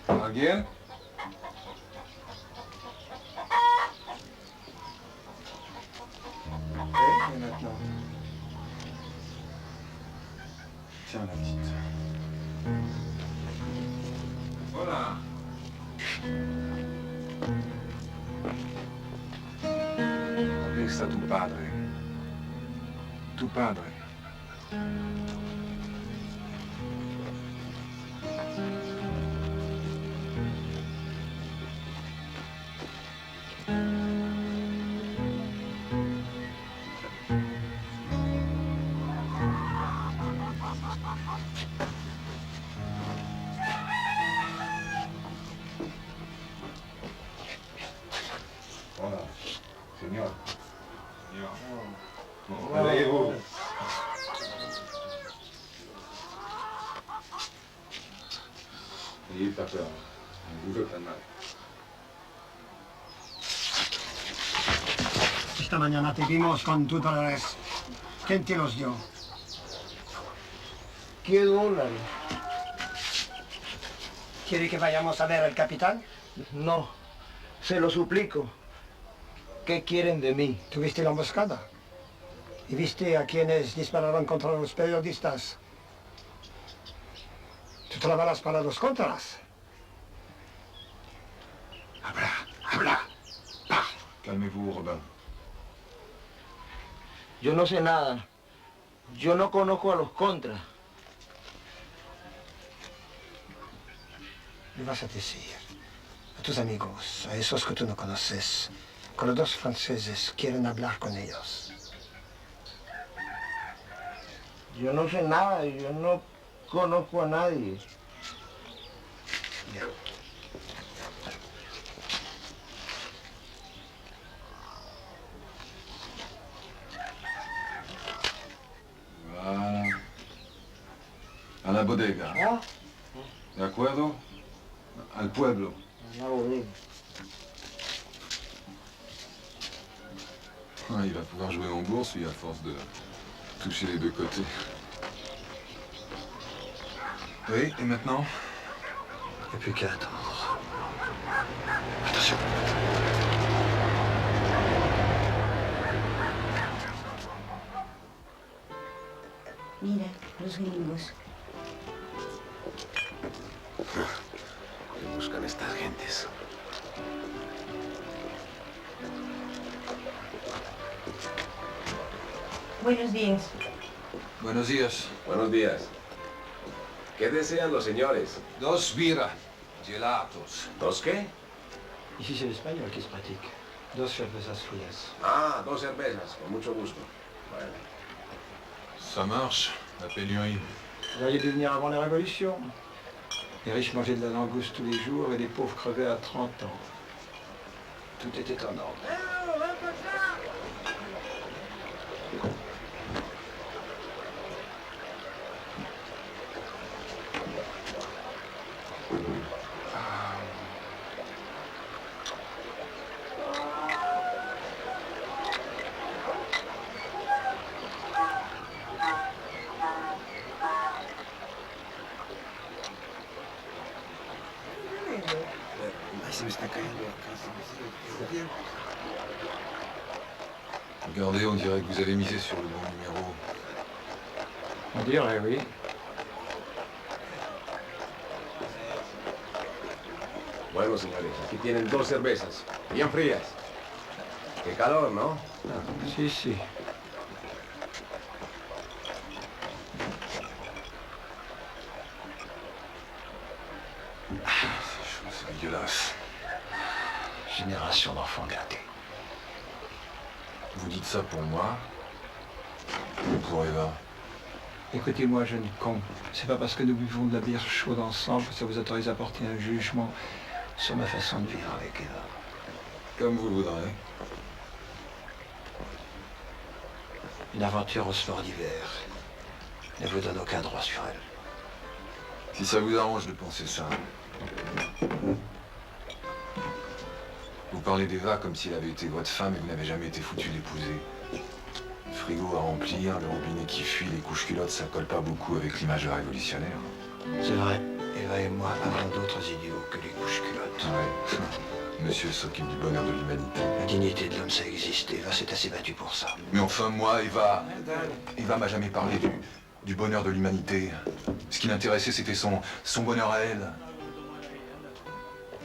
¿Alguien? Et maintenant? Tiens, la petite. Voilà. Resta tu padre. Tu padre. Hola, señor. Señor. Allez-vous. N'ayez pas peur. Ne vous faites pas de mal. Esta mañana te vimos con $2. ¿Quién te los dio? ¿Qué dólar? ¿Quiere que vayamos a ver al capitán? No, se lo suplico. ¿Qué quieren de mí? ¿Tuviste la emboscada? ¿Y viste a quienes dispararon contra los periodistas? ¿Tú trabajas para los contras? Habla. Calmez-vous, Robin. Yo no sé nada. Yo no conozco a los contras. Le vas a decir a tus amigos, a esos que tú no conoces, que los dos franceses quieren hablar con ellos. Yo no sé nada, yo no conozco a nadie. Bien. Voilà. A la bodega. ¿Ah? ¿De acuerdo? Al pueblo. La bodega. Ah, il va pouvoir jouer en bourse, lui, à force de toucher les deux côtés. Oui, et maintenant? Il n'y a plus qu'à attendre. Attention. Mira, los gringos. ¿Qué buscan estas gentes? Buenos días. Buenos días. Buenos días. ¿Qué desean los señores? Dos birra, gelatos. ¿Dos qué? Ici, c'est l'espagnol qui se pratique. Dos cervezas frías. Ah, dos cervezas, con mucho gusto. Bueno. Ça marche, la pénurie. Vous auriez dû venir avant la Révolution. Les riches mangeaient de la langouste tous les jours et les pauvres crevaient à 30 ans. Tout était en ordre. Ay, se me está cayendo acá. Regardez, on dirait que vous avez misé sur le bon numéro. On dirait, oui. Bueno, señores, aquí tienen dos cervezas, bien frías. Qué calor, ¿no? Si, si. C'est dégueulasse. Génération d'enfants gâtés. Vous dites ça pour moi ou pour Eva? Écoutez-moi, jeune con, c'est pas parce que nous buvons de la bière chaude ensemble que ça vous autorise à porter un jugement sur ma façon de vivre avec Eva. Comme vous voudrez. Une aventure au sport d'hiver ne vous donne aucun droit sur elle. Si ça vous arrange de penser ça. Vous parlez d'Eva comme si elle avait été votre femme et vous n'avez jamais été foutu d'épouser. Le frigo à remplir, le robinet qui fuit, les couches culottes, ça colle pas beaucoup avec l'image de révolutionnaire. C'est vrai, Eva et moi avons d'autres idéaux que les couches culottes. Ouais. Monsieur s'occupe du bonheur de l'humanité. La dignité de l'homme, ça existe. Eva s'est assez battue pour ça. Mais enfin, moi, Eva m'a jamais parlé du bonheur de l'humanité. Ce qui l'intéressait, c'était son bonheur à elle.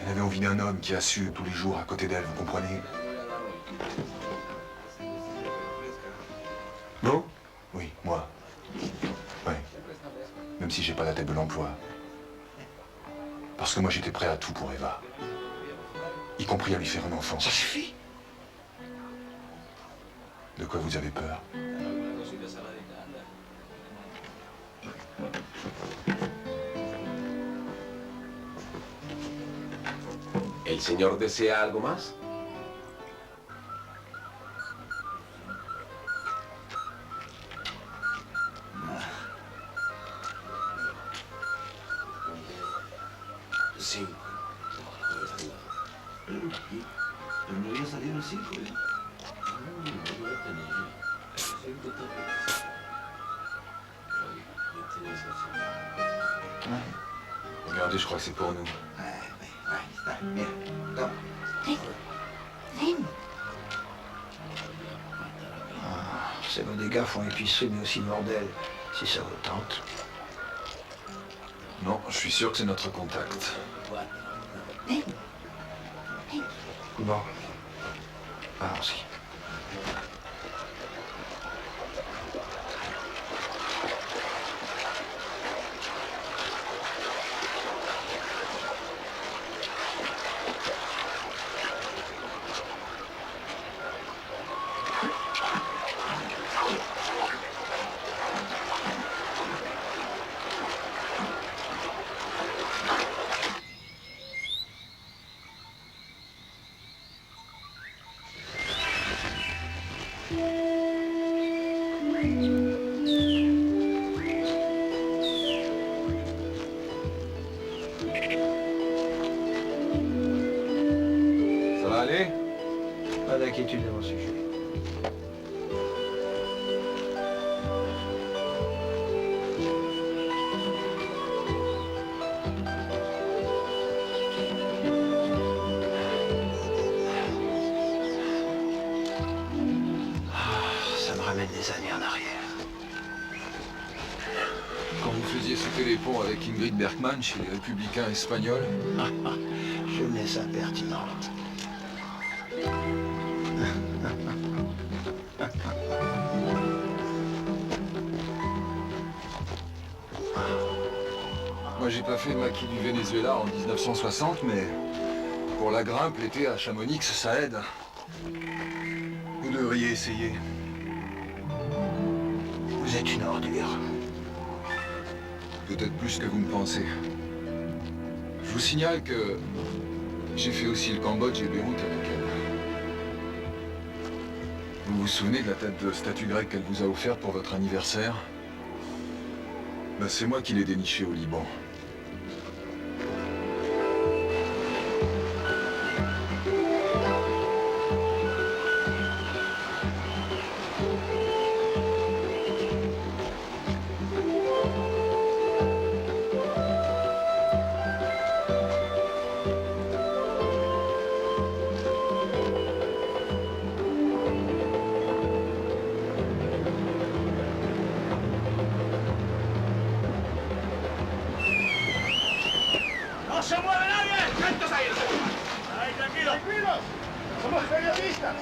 Elle avait envie d'un homme qui assure tous les jours à côté d'elle, vous comprenez? Vous? Oui, moi. Oui. Même si j'ai pas la tête de l'emploi. Parce que moi, j'étais prêt à tout pour Eva. Y compris à lui faire un enfant. Ça suffit. De quoi vous avez peur? ¿El señor desea algo más? Sí. Pero no había salido en 5, ¿eh? Regardez, je crois que c'est pour nous. Ces bodegas font épicerie mais aussi bordel, si ça vous tente. Non, je suis sûr que c'est notre contact. Bon. Allons-y. Ça va aller? Pas d'inquiétude à mon sujet. Ça me ramène des années en arrière. Quand vous faisiez sauter les ponts avec Ingrid Bergman chez les Républicains espagnols. Jeunesse impertinente. Moi, j'ai pas fait le maquis du Venezuela en 1960, mais pour la grimpe, l'été à Chamonix, ça aide. Vous devriez essayer. Vous êtes une ordure. Peut-être plus que vous ne pensez. Je vous signale que j'ai fait aussi le Cambodge et Beyrouth avec elle. Vous vous souvenez de la tête de statue grecque qu'elle vous a offerte pour votre anniversaire? Ben, c'est moi qui l'ai dénichée au Liban. ¡No se mueve nadie! ¡Quietos ahí! ¡Ay, tranquilo! ¡Tranquilos! ¡Somos periodistas!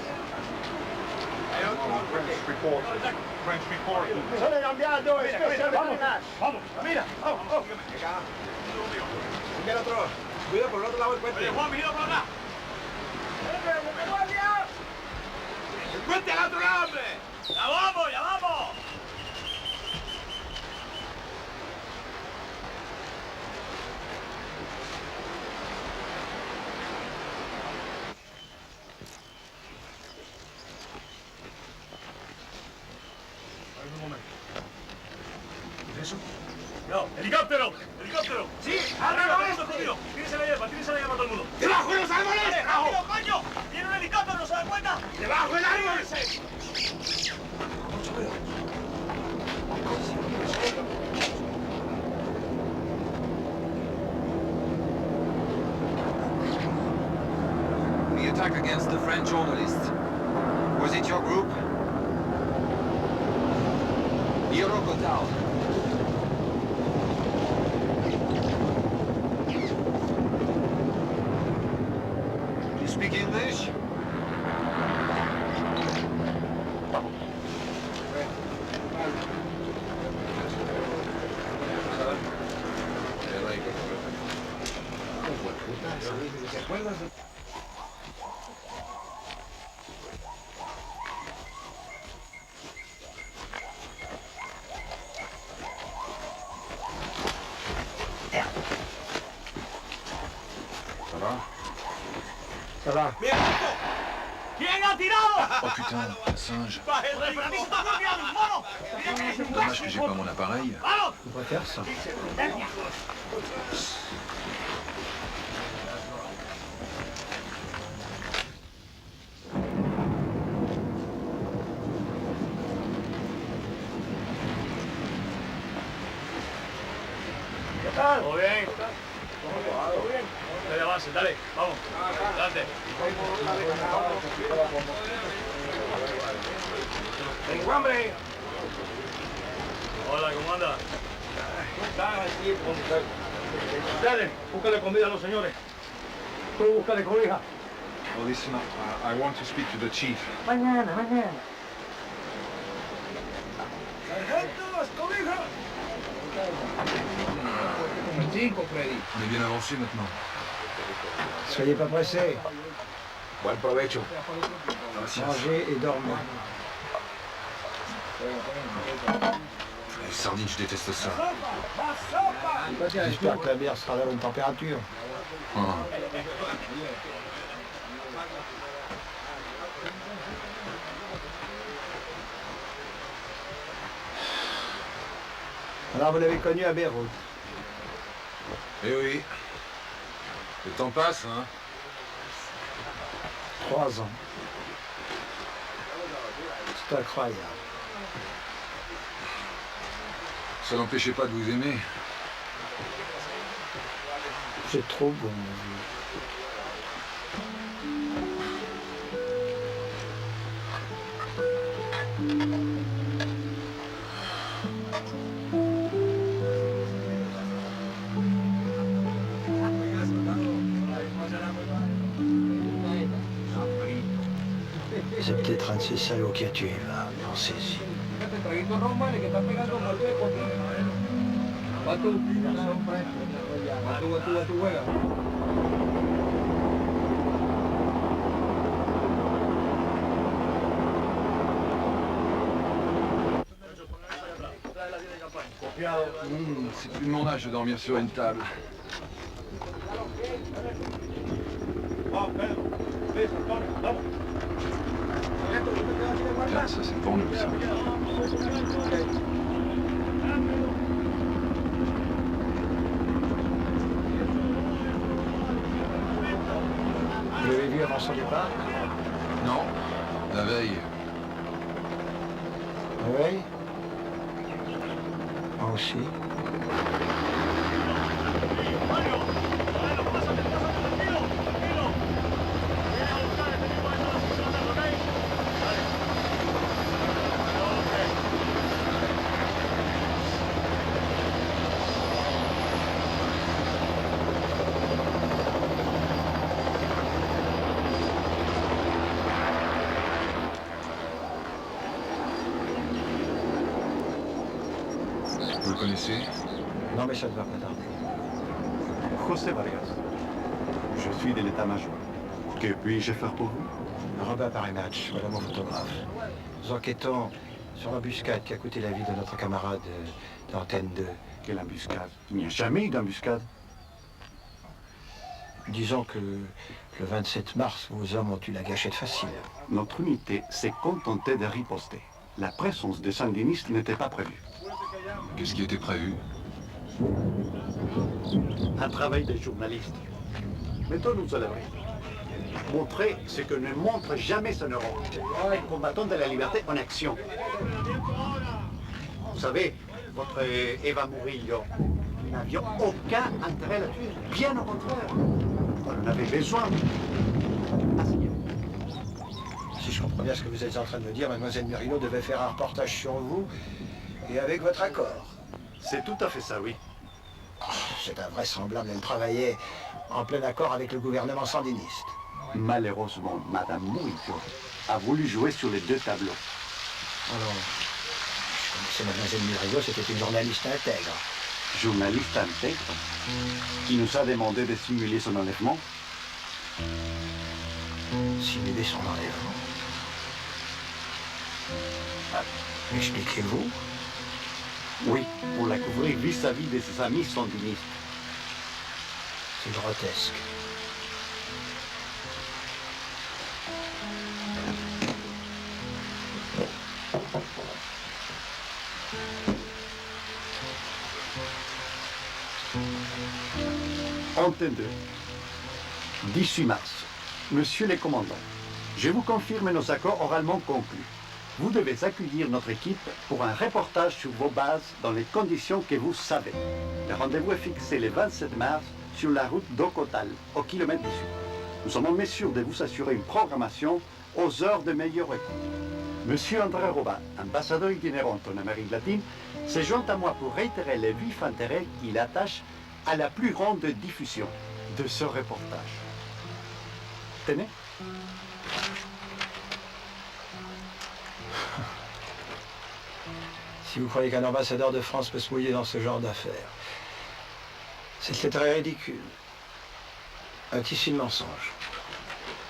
French report. ¡Sono cambiato! ¡Vamos! ¡Vamos! ¡Mira! ¡Vamos! ¡Vamos! Mira el otro. Cuidado por el otro lado del puente. ¡Oye, Juan, mira por acá! ¡Guardia! ¡El puente al otro lado, hombre! ¡Ya vamos! ¡Ya vamos! momento. ¿Es eso? ¡Cuidado! ¡Helicóptero! ¡Helicóptero! ¡Sí! ¡Arriba! ¡Contigo! ¡Tírese la hierba todo el mundo! ¡Debajo de los árboles! ¡Rápido, coño! ¡Viene un helicóptero, no se da cuenta! ¡Debajo del árbol! The attack against the French journalists. Was it your group? Eurocotal. You speak English? Ça va? ¿Quién ha tirado? Oh putain, un singe. ¡Refranista, mono! Dommage que j'ai pas mon appareil. On va faire ça. ¿Qué tal? ¿Todo bien? ¿Todo bien? Dale, avance, dale, vamos, adelante. ¡Tengo hambre! Hola, ¿cómo anda? Dale, búscale comida a los señores. Tú búscale cobija. Well, listen, I want to speak to the chief. Mañana. ¡Sargento, las cobijas! On est bien avancé maintenant. Soyez pas pressés. Buen provecho. Mangez et dormez. Les sardines, je déteste ça. J'espère que la bière sera à la bonne température. Ah. Alors vous l'avez connu à Beyrouth. Eh oui. Le temps passe, hein. 3 ans. C'est incroyable. Ça n'empêchait pas de vous aimer. C'est trop beau, mon C'est peut-être un de ces salauds qui a tué Eva, pensez-y. C'est plus de mon âge de dormir sur une table. Tiens, ça c'est pour nous, ça. Vous l'avez vu avant son départ? Non, la veille. La veille? Moi aussi. Vous le connaissez? Non, mais ça ne va pas tarder. José Vargas. Je suis de l'état-major. Que puis-je faire pour vous? Robin Paris-Match, voilà mon photographe. Nous enquêtons sur l'embuscade qui a coûté la vie de notre camarade d'Antenne 2. Quelle embuscade? Il n'y a jamais eu d'embuscade. Disons que le 27 mars, vos hommes ont eu la gâchette facile. Notre unité s'est contentée de riposter. La présence des sandinistes n'était pas prévue. Qu'est-ce qui était prévu? Un travail des journalistes. Mettons-nous à l'abri. Montrer ce que ne montre jamais son Europe. Les combattants de la liberté en action. Vous savez, votre Eva Murillo, nous n'avions aucun intérêt là-dessus. Bien au contraire. On en avait besoin. Si je comprends bien ce que vous êtes en train de me dire, mademoiselle Murillo devait faire un reportage sur vous, et avec votre accord. C'est tout à fait ça, oui. Oh, c'est invraisemblable, elle travaillait en plein accord avec le gouvernement sandiniste. Malheureusement, Madame Murillo a voulu jouer sur les deux tableaux. Alors, je connaissais mademoiselle Murillo, c'était une journaliste intègre. Journaliste intègre qui nous a demandé de simuler son enlèvement. Simuler son enlèvement? Expliquez-vous. Oui, pour la couvrir vis-à-vis de ses amis sandinistes. C'est grotesque. Antenne 2. 18 mars. Monsieur le commandant, je vous confirme nos accords oralement conclus. Vous devez accueillir notre équipe pour un reportage sur vos bases dans les conditions que vous savez. Le rendez-vous est fixé le 27 mars sur la route d'Ocotal, au kilomètre 18. Nous sommes en mesure de vous assurer une programmation aux heures de meilleure écoute. Monsieur André Robin, ambassadeur itinérant en Amérique latine, se joint à moi pour réitérer le vif intérêt qu'il attache à la plus grande diffusion de ce reportage. Tenez. Si vous croyez qu'un ambassadeur de France peut se mouiller dans ce genre d'affaires, c'est très ridicule. Un tissu de mensonges.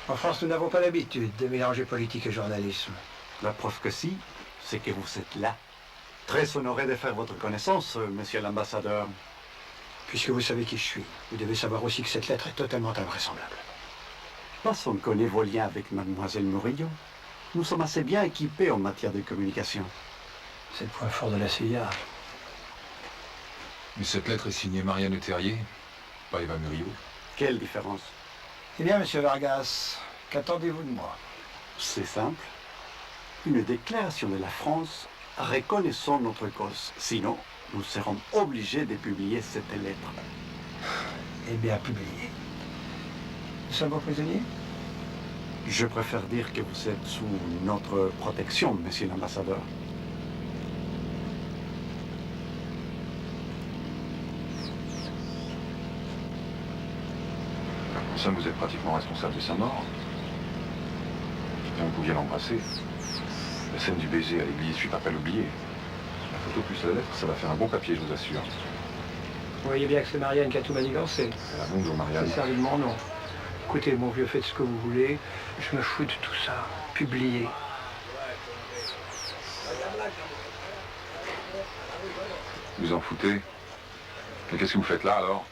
En France, nous n'avons pas l'habitude de mélanger politique et journalisme. La preuve que si, c'est que vous êtes là. Très honoré de faire votre connaissance, monsieur l'ambassadeur. Puisque vous savez qui je suis, vous devez savoir aussi que cette lettre est totalement invraisemblable. Personne ne connaît vos liens avec mademoiselle Murillo. Nous sommes assez bien équipés en matière de communication. C'est le point fort de la CIA. Mais cette lettre est signée Marianne Terrier, pas Eva Murillo. Quelle différence? Eh bien, monsieur Vargas, qu'attendez-vous de moi? C'est simple. Une déclaration de la France reconnaissant notre cause. Sinon, nous serons obligés de publier cette lettre. Eh bien, publiez. Nous sommes vos prisonniers? Je préfère dire que vous êtes sous notre protection, monsieur l'ambassadeur. Ça, vous êtes pratiquement responsable de sa mort. Bien, vous pouviez l'embrasser. La scène du baiser à l'église, je suis pas prêt à l'oublier. La photo plus la lettre, ça va faire un bon papier, je vous assure. Vous voyez bien que c'est Marianne qui a tout manigancé. Ah, bonjour, Marianne. C'est servi de mon nom. Écoutez, mon vieux, faites ce que vous voulez. Je me fous de tout ça. Publiez. Vous en foutez? Mais qu'est-ce que vous faites là, alors?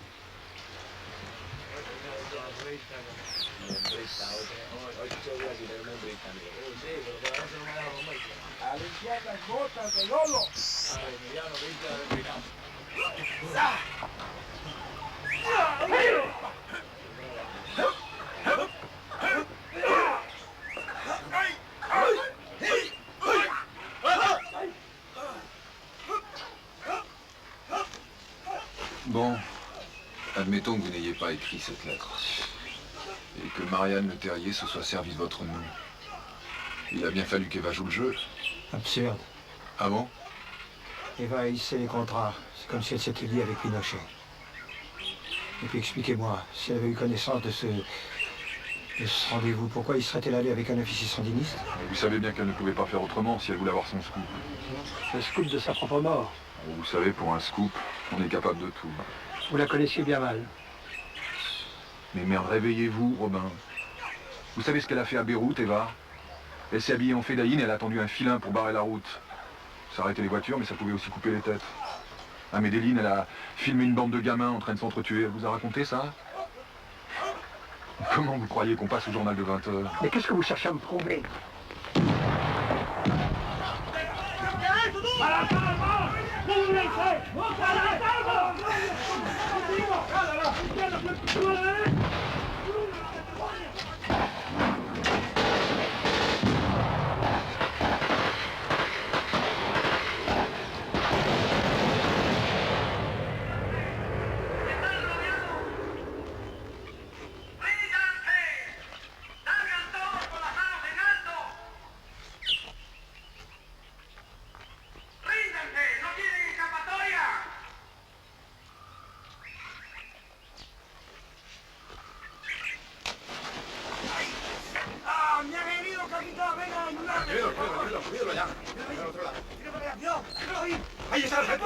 Bon, admettons que vous n'ayez pas écrit cette lettre. Et que Marianne Le Terrier se soit servi de votre nom. Il a bien fallu qu'Eva joue le jeu. Absurde. Ah bon? Eva a hissé les contrats. C'est comme si elle s'était liée avec Pinochet. Et puis expliquez-moi, si elle avait eu connaissance de ce rendez-vous, pourquoi il serait-elle allé avec un officier sandiniste? Vous savez bien qu'elle ne pouvait pas faire autrement si elle voulait avoir son scoop. Le scoop de sa propre mort. Vous savez, pour un scoop, on est capable de tout. Vous la connaissiez bien mal. Mais merde, réveillez-vous, Robin. Vous savez ce qu'elle a fait à Beyrouth, Eva? Elle s'est habillée en fédéine et elle a tendu un filin pour barrer la route. Ça arrêtait les voitures, mais ça pouvait aussi couper les têtes. À Medellin, elle a filmé une bande de gamins en train de s'entretuer. Elle vous a raconté ça? Comment vous croyez qu'on passe au journal de 20 heures? Mais qu'est-ce que vous cherchez à me prouver? ¡A la calma! ¡Múbrense! ¡A la calma! ¡Contigo! ¡A la izquierda! ¡A la derecha! ¡Ahí está el jefe!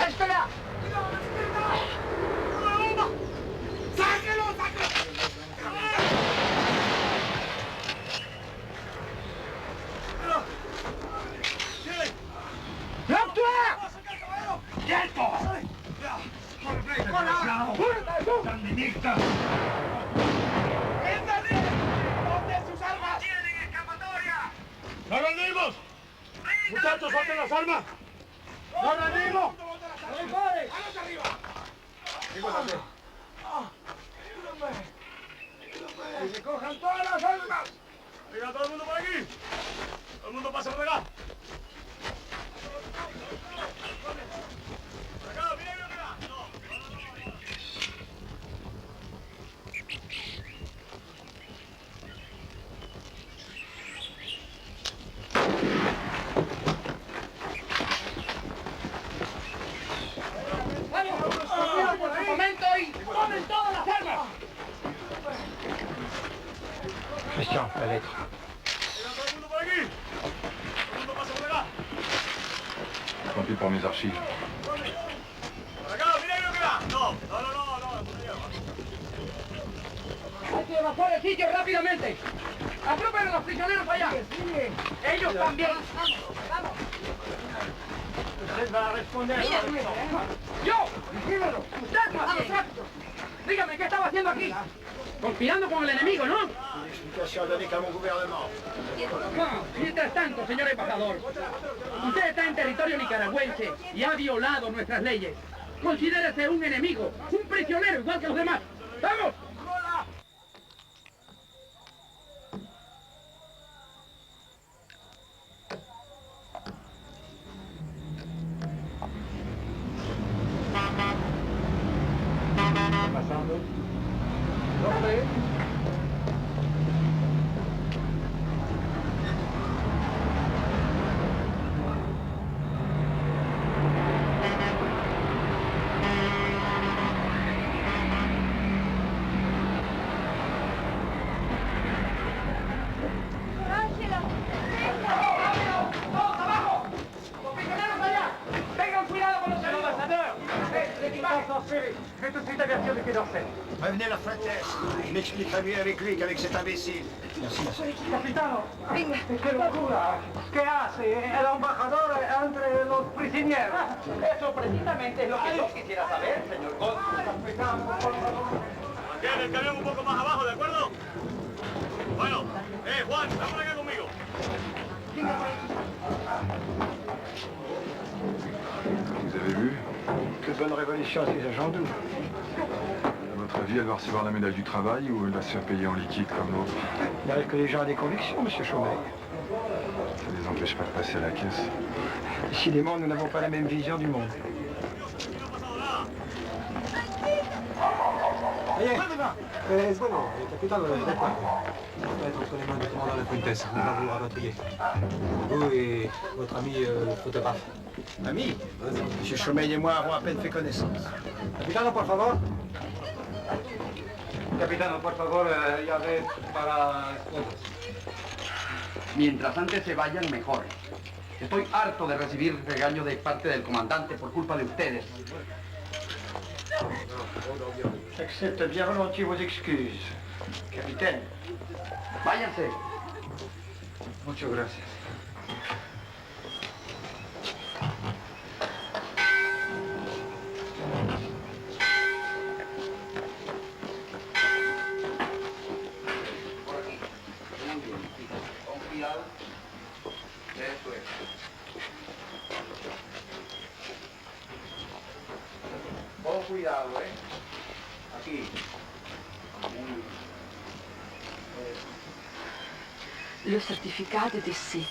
¡Espera! ¡Sáquelo, sáquelo! ¡Quieto! ¡Sandinista! ¡No rendimos! ¡Muchachos, suelten las armas! ¡No rendimos! ¡Manos arriba! ¡Ayúdame! ¡Que se cojan todas las armas! ¡Venga, todo el mundo por aquí! ¡Todo el mundo pasa a regar! ¡Acá, mira, mira, mira! Christian, la lettre. Tant pis pour mes archives. Hay que evacuar el sitio rápidamente. ¡Agrupen a los prisioneros allá! ¡Ellos también! ¡Vamos! Usted va a responder. ¡Yo! ¡Usted también! Dígame, ¿qué estaba haciendo aquí? Conspirando con el enemigo, ¿no? Explicación donnée qu'à mon gouvernement. Mientras tanto, señor embajador, usted está en territorio nicaragüense y ha violado nuestras leyes. Considérese un enemigo, un prisionero igual que los demás. ¡Vamos! Pasando. ¿Dónde? Je vais tout de suite avertir le Quai d'Orsay. Prévenez la Fuentes. Je m'expliquerai mieux avec lui qu'avec cet imbécile. Merci, monsieur. Capitano, ¡qué locura! ¿Qué hace el embajador entre los prisioneros? Eso precisamente es lo que yo quisiera saber, señor Gómez. Capitán, por favor. Mantén el camión un poco más abajo, ¿de acuerdo? Bueno, Juan, ven por acá conmigo. Vous avez vu? Que bonne révolution à ces agents doux. À votre avis, elle va recevoir la médaille du travail ou elle va se faire payer en liquide comme l'autre? Il arrive que les gens ont des convictions, monsieur Chaumet. Ça ne les empêche pas de passer à la caisse. Décidément, nous n'avons pas la même vision du monde. Bueno, capitano, de acuerdo. Va être entre les mains du commandant La Fuentes. On va vous rapatrier. Vous et votre ami photographe. Ami? Monsieur Chaumet et moi avons à peine fait connaissance. Capitano, por favor. Capitano, por favor, llave para fotos. Mientras antes se vayan, mejor. Estoy harto de recibir regaño de parte del comandante por culpa de ustedes. J'accepte bien volontiers vos excuses, capitaine. Váyanse. Muchas gracias. le certificat de décès.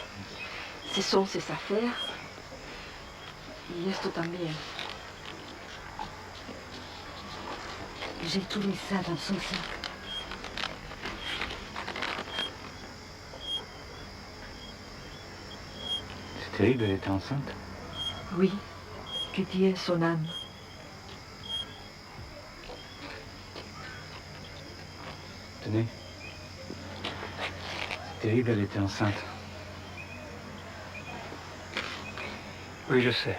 Ce sont ses affaires. Y esto también. J'ai trouvé ça dans son sac. C'est terrible, elle était enceinte. Oui, que Dieu son âme. Tenez. C'est terrible, elle était enceinte. Oui, je sais.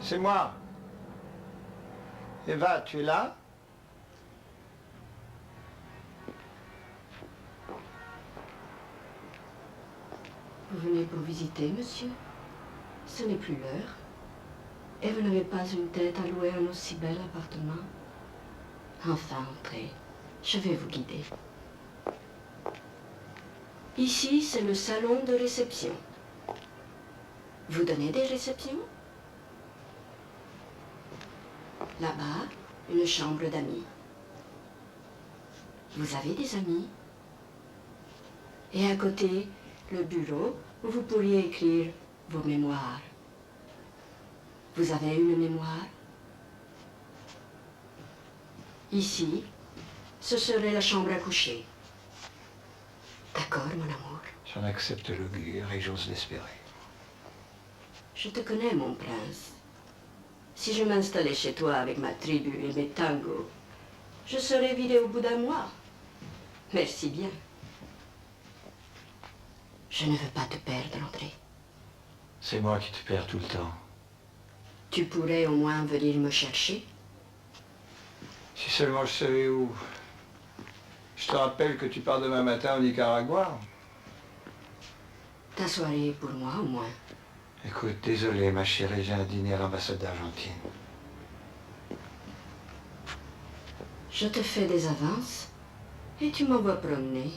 C'est moi. Eva, tu es là? Vous venez pour visiter, monsieur? Ce n'est plus l'heure. Et vous n'avez pas une tête à louer un aussi bel appartement? Enfin, entrez. Je vais vous guider. Ici, c'est le salon de réception. Vous donnez des réceptions? Là-bas, une chambre d'amis. Vous avez des amis? Et à côté, le bureau où vous pourriez écrire vos mémoires. Vous avez une mémoire? Ici, ce serait la chambre à coucher. D'accord, mon amour? J'en accepte l'augure et j'ose l'espérer. Je te connais, mon prince. Si je m'installais chez toi avec ma tribu et mes tangos, je serais vidée au bout d'un mois. Merci bien. Je ne veux pas te perdre, André. C'est moi qui te perds tout le temps. Tu pourrais au moins venir me chercher? Si seulement je savais où. Je te rappelle que tu pars demain matin au Nicaragua. Ta soirée pour moi, au moins. Écoute, désolé, ma chérie, j'ai un dîner à l'ambassade d'Argentine. Je te fais des avances et tu m'envoies promener.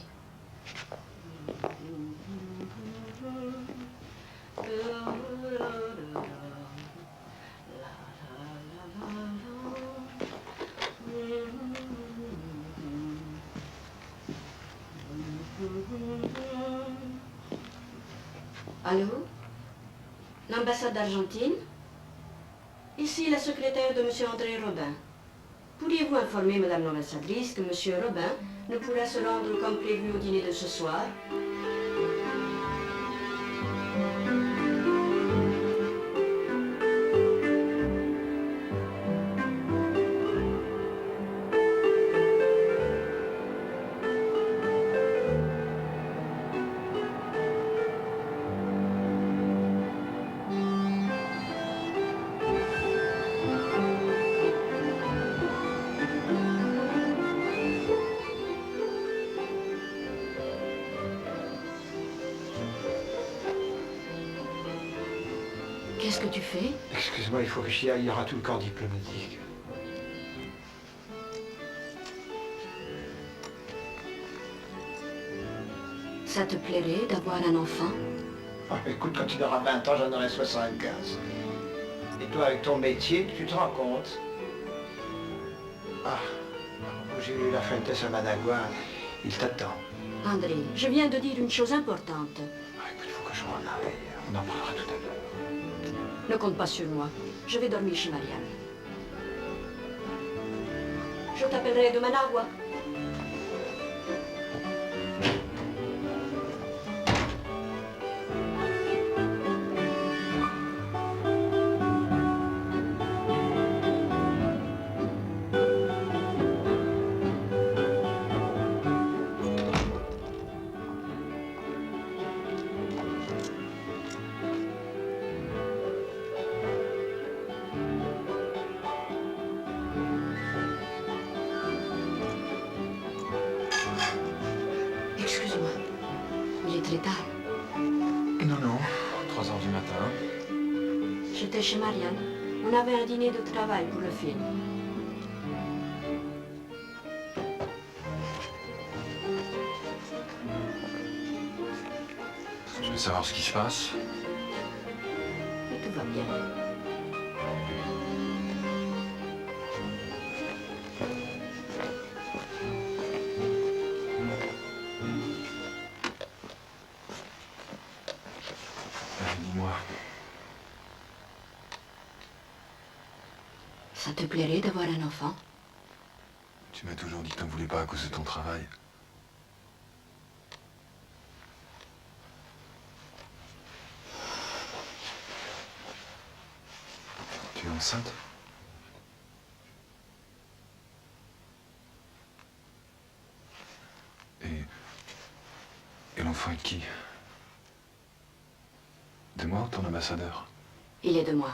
Allô? L'ambassade d'Argentine? Ici la secrétaire de M. André Robin. Pourriez-vous informer Madame l'ambassadrice que M. Robin ne pourra se rendre comme prévu au dîner de ce soir? Qu'est-ce que tu fais? Excuse-moi, il faut que j'y aille, il y aura tout le corps diplomatique. Ça te plairait d'avoir un enfant? Oh, écoute, quand tu auras 20 ans, j'en aurai 75. Et toi, avec ton métier, tu te rends compte? Ah, j'ai eu la Fuentes à Managua, il t'attend. André, je viens de dire une chose importante. Écoute, il faut que je m'en aille. On en parlera tout à l'heure. Ne compte pas sur moi. Je vais dormir chez Marianne. Je t'appellerai de Managua. Excuse-moi, il est très tard. Non, non, 3 heures du matin. J'étais chez Marianne. On avait un dîner de travail pour le film. Je veux savoir ce qui se passe. Et tout va bien. Dis-moi. Ça te plairait d'avoir un enfant? Tu m'as toujours dit que tu n'en voulais pas à cause de ton travail. Tu es enceinte? Et l'enfant est de qui? De moi ou ton ambassadeur? Il est de moi.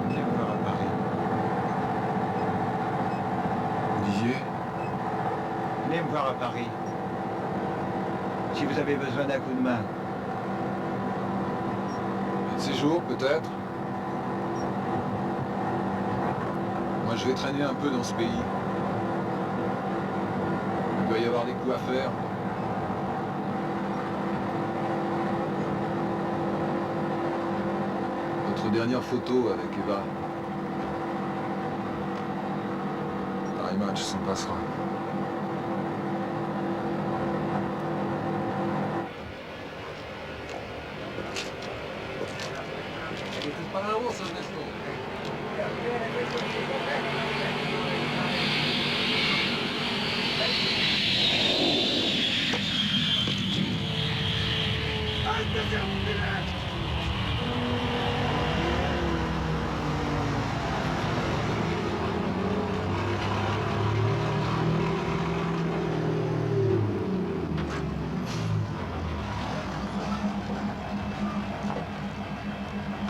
Venez me voir à Paris. Vous disiez? Venez me voir à Paris. Si vous avez besoin d'un coup de main. Un de ces jours, peut-être. Moi, je vais traîner un peu dans ce pays. Il doit y avoir des coups à faire. Votre dernière photo avec Eva. Paris Match s'en passera. Para la voz, Ernesto.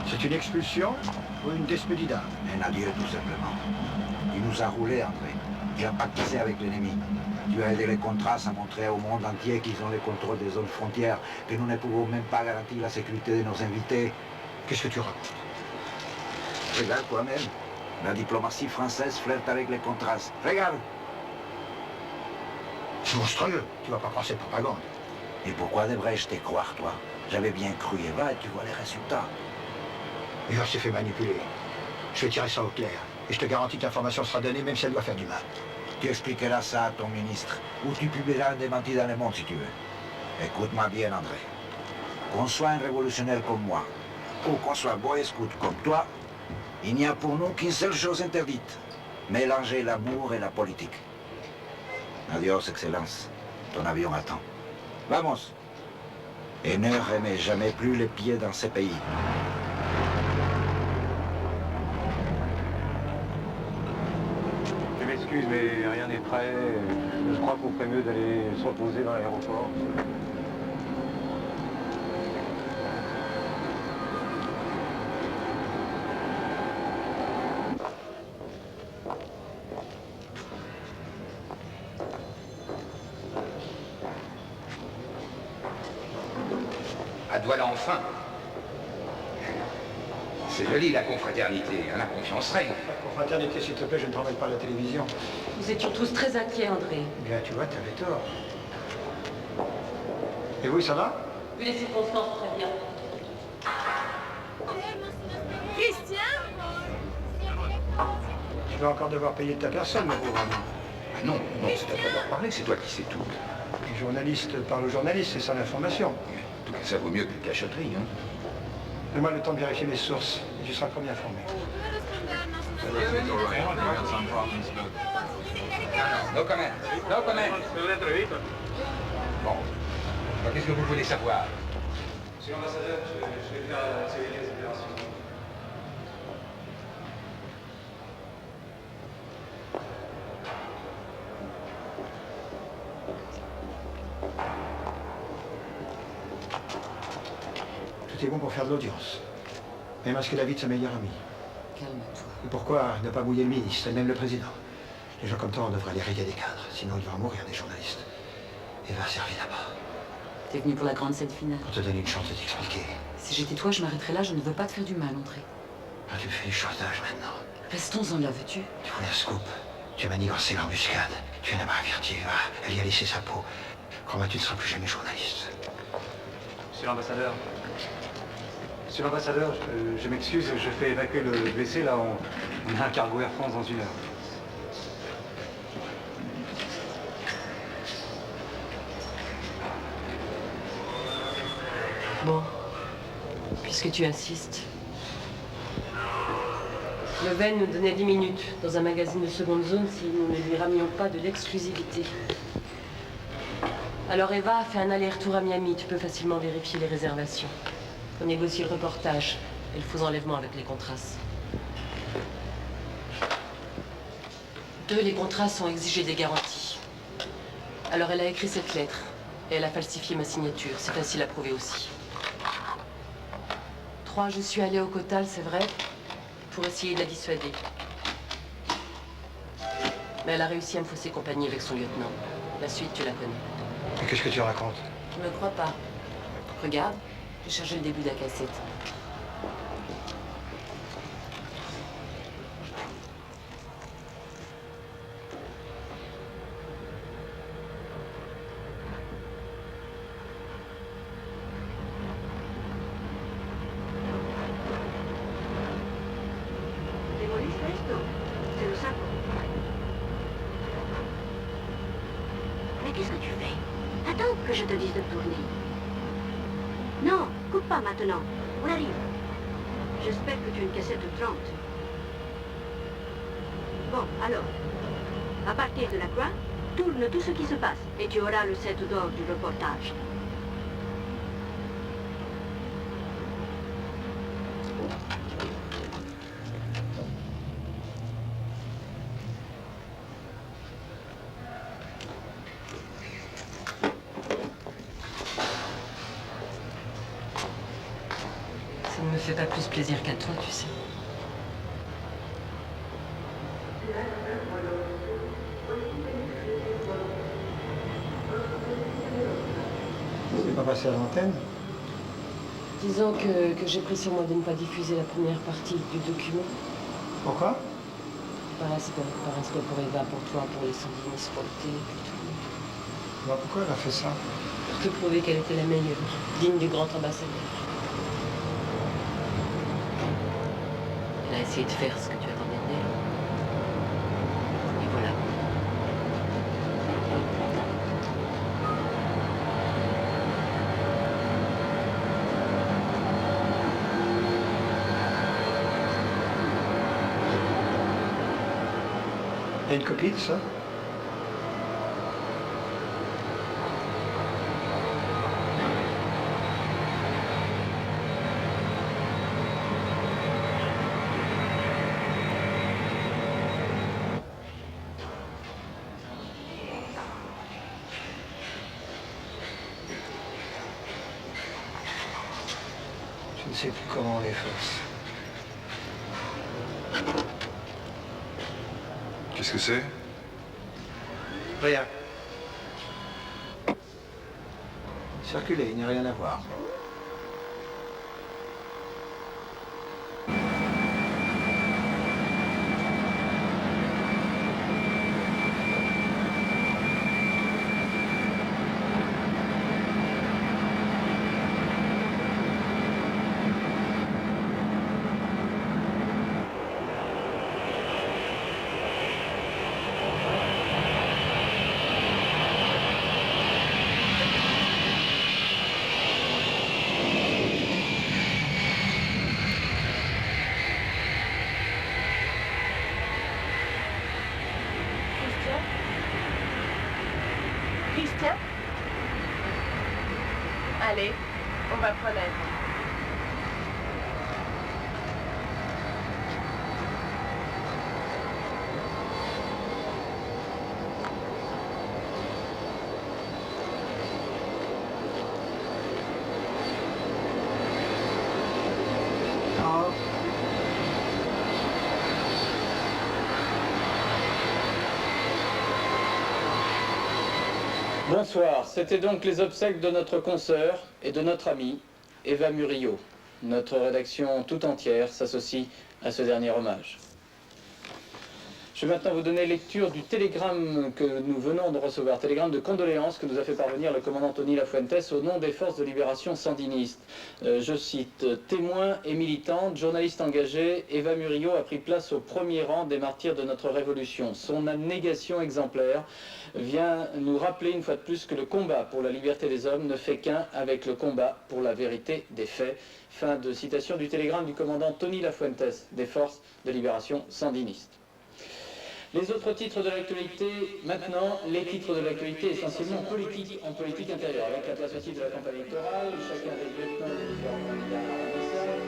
C'est une expulsion ou une despedida? Un adieu, tout simplement. Il nous a roulés, André. Tu as pactisé avec l'ennemi. Tu as aidé les Contras à montrer au monde entier qu'ils ont le contrôle des zones frontières, que nous ne pouvons même pas garantir la sécurité de nos invités. Qu'est-ce que tu racontes? Regarde toi-même. La diplomatie française flirte avec les Contras. Regarde. C'est monstrueux. Tu vas pas prendre cette propagande. Et pourquoi devrais-je te croire, toi? J'avais bien cru Eva et tu vois les résultats. Eva s'est fait manipuler. Je vais tirer ça au clair. Et je te garantis que l'information sera donnée, même si elle doit faire du mal. Tu expliqueras ça à ton ministre, ou tu publieras un démenti dans le monde si tu veux. Écoute-moi bien, André. Qu'on soit un révolutionnaire comme moi, ou qu'on soit boy scout comme toi, il n'y a pour nous qu'une seule chose interdite. Mélanger l'amour et la politique. Adios, Excellence. Ton avion attend. Vamos. Et ne remets jamais plus les pieds dans ces pays. Je m'excuse, mais rien n'est prêt. Je crois qu'on ferait mieux d'aller se reposer dans l'aéroport. Voilà enfin. C'est joli la confraternité, hein, la confiance règne. Confraternité, s'il te plaît, je ne travaille pas à la télévision. Nous étions tous très inquiets, André. Bien, tu vois, t'avais tort. Et vous, ça va? Vu les circonstances, très bien. Christian? Tu vas encore devoir payer de ta personne, mon pauvre ami. Ah non, non, c'est à toi de leur parler, c'est toi qui sais tout. Les journalistes parlent aux journalistes, c'est ça l'information. En tout cas, ça vaut mieux que les cachotteries, hein. Donne-moi le temps de vérifier mes sources, et tu seras très bien informé. No comment. No comment. Bon. Alors, qu'est-ce que vous voulez savoir? Monsieur l'ambassadeur, je vais faire accélérer les opérations. Tout est bon pour faire de l'audience. Même masquer la vie de sa meilleure amie. Calme-toi. Et pourquoi ne pas mouiller le ministre et même le président? Les gens comme toi, on devrait les rayer des cadres, sinon ils vont mourir des journalistes. Et va servir là-bas. T'es venu pour la grande scène finale. Pour te donner une chance de t'expliquer. Si j'étais toi, je m'arrêterais là, je ne veux pas te faire du mal, André. Ah, tu me fais du chantage maintenant. Restons-en là, veux-tu? Tu voulais un scoop. Tu as manigancé l'embuscade. Tu viens de m'avertir. Elle y a laissé sa peau. Crois-moi, tu ne seras plus jamais journaliste. Monsieur l'ambassadeur. Monsieur l'ambassadeur, je m'excuse, je fais évacuer le blessé, là, on a un cargo Air France dans 1 heure. Bon, puisque tu insistes. Le Ven nous donnait 10 minutes dans un magazine de seconde zone si nous ne lui ramenions pas de l'exclusivité. Alors Eva a fait un aller-retour à Miami, tu peux facilement vérifier les réservations. On négocie le reportage et le faux enlèvement avec les contras. 2, les contras ont exigé des garanties. Alors elle a écrit cette lettre et elle a falsifié ma signature, c'est facile à prouver aussi. 3, je suis allée au Cotal, c'est vrai, pour essayer de la dissuader. Mais elle a réussi à me fausser compagnie avec son lieutenant. La suite, tu la connais. Mais qu'est-ce que tu racontes? Tu me crois pas? Regarde, j'ai chargé le début de la cassette. C'est le sac. Mais qu'est-ce que tu fais? Attends que je te dise de tourner. Non, coupe pas maintenant. On arrive. J'espère que tu as une cassette de 30. Bon, alors, à partir de la croix, tourne tout ce qui se passe et tu auras le 7 d'or du reportage. Ça ne me fait pas plus plaisir qu'à toi, tu sais. C'est pas passé à l'antenne? Disons que j'ai pris sur moi de ne pas diffuser la première partie du document. Pourquoi? Voilà, c'est par respect pour Eva, pour toi, pour les sandinistes, pour le thé, pour tout. Bah, pourquoi elle a fait ça? Pour te prouver qu'elle était la meilleure, digne du grand ambassadeur. Elle a essayé de faire ce que tu attendais d'elle. Et voilà. Il y a une copie de ça? Je ne sais plus comment on les fasse. Qu'est-ce que c'est? Rien. Circulez, il n'y a rien à voir. Christian? Allez, on va prendre un verre. Bonsoir, c'était donc les obsèques de notre consoeur et de notre amie, Eva Murillo. Notre rédaction tout entière s'associe à ce dernier hommage. Je vais maintenant vous donner lecture du télégramme que nous venons de recevoir, télégramme de condoléances que nous a fait parvenir le commandant Tony Lafuentes au nom des forces de libération sandinistes. Je cite, témoin et militante, journaliste engagée, Eva Murillo a pris place au premier rang des martyrs de notre révolution. Son abnégation exemplaire vient nous rappeler une fois de plus que le combat pour la liberté des hommes ne fait qu'un avec le combat pour la vérité des faits. Fin de citation du télégramme du commandant Tony Lafuentes des forces de libération sandinistes. Les autres titres de l'actualité, maintenant, les titres de l'actualité essentiellement en politique intérieure, avec la place aussi de la campagne électorale, chacun des lieutenants des différents candidats à l'ambassade,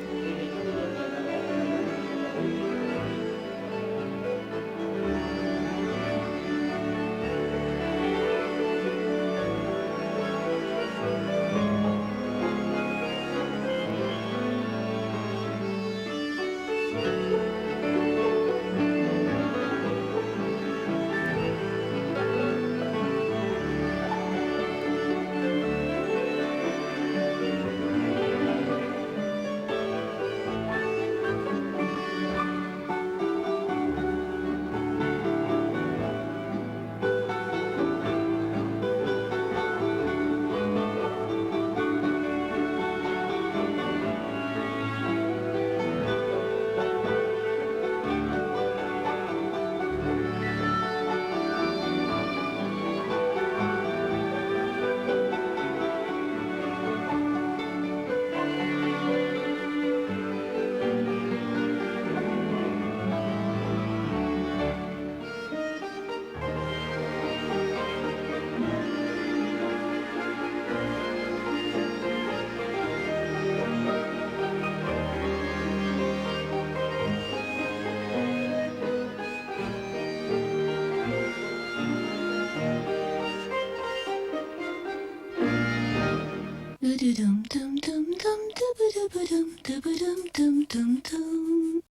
et les dum dum dum dum dum dum dum dum dum dum dum.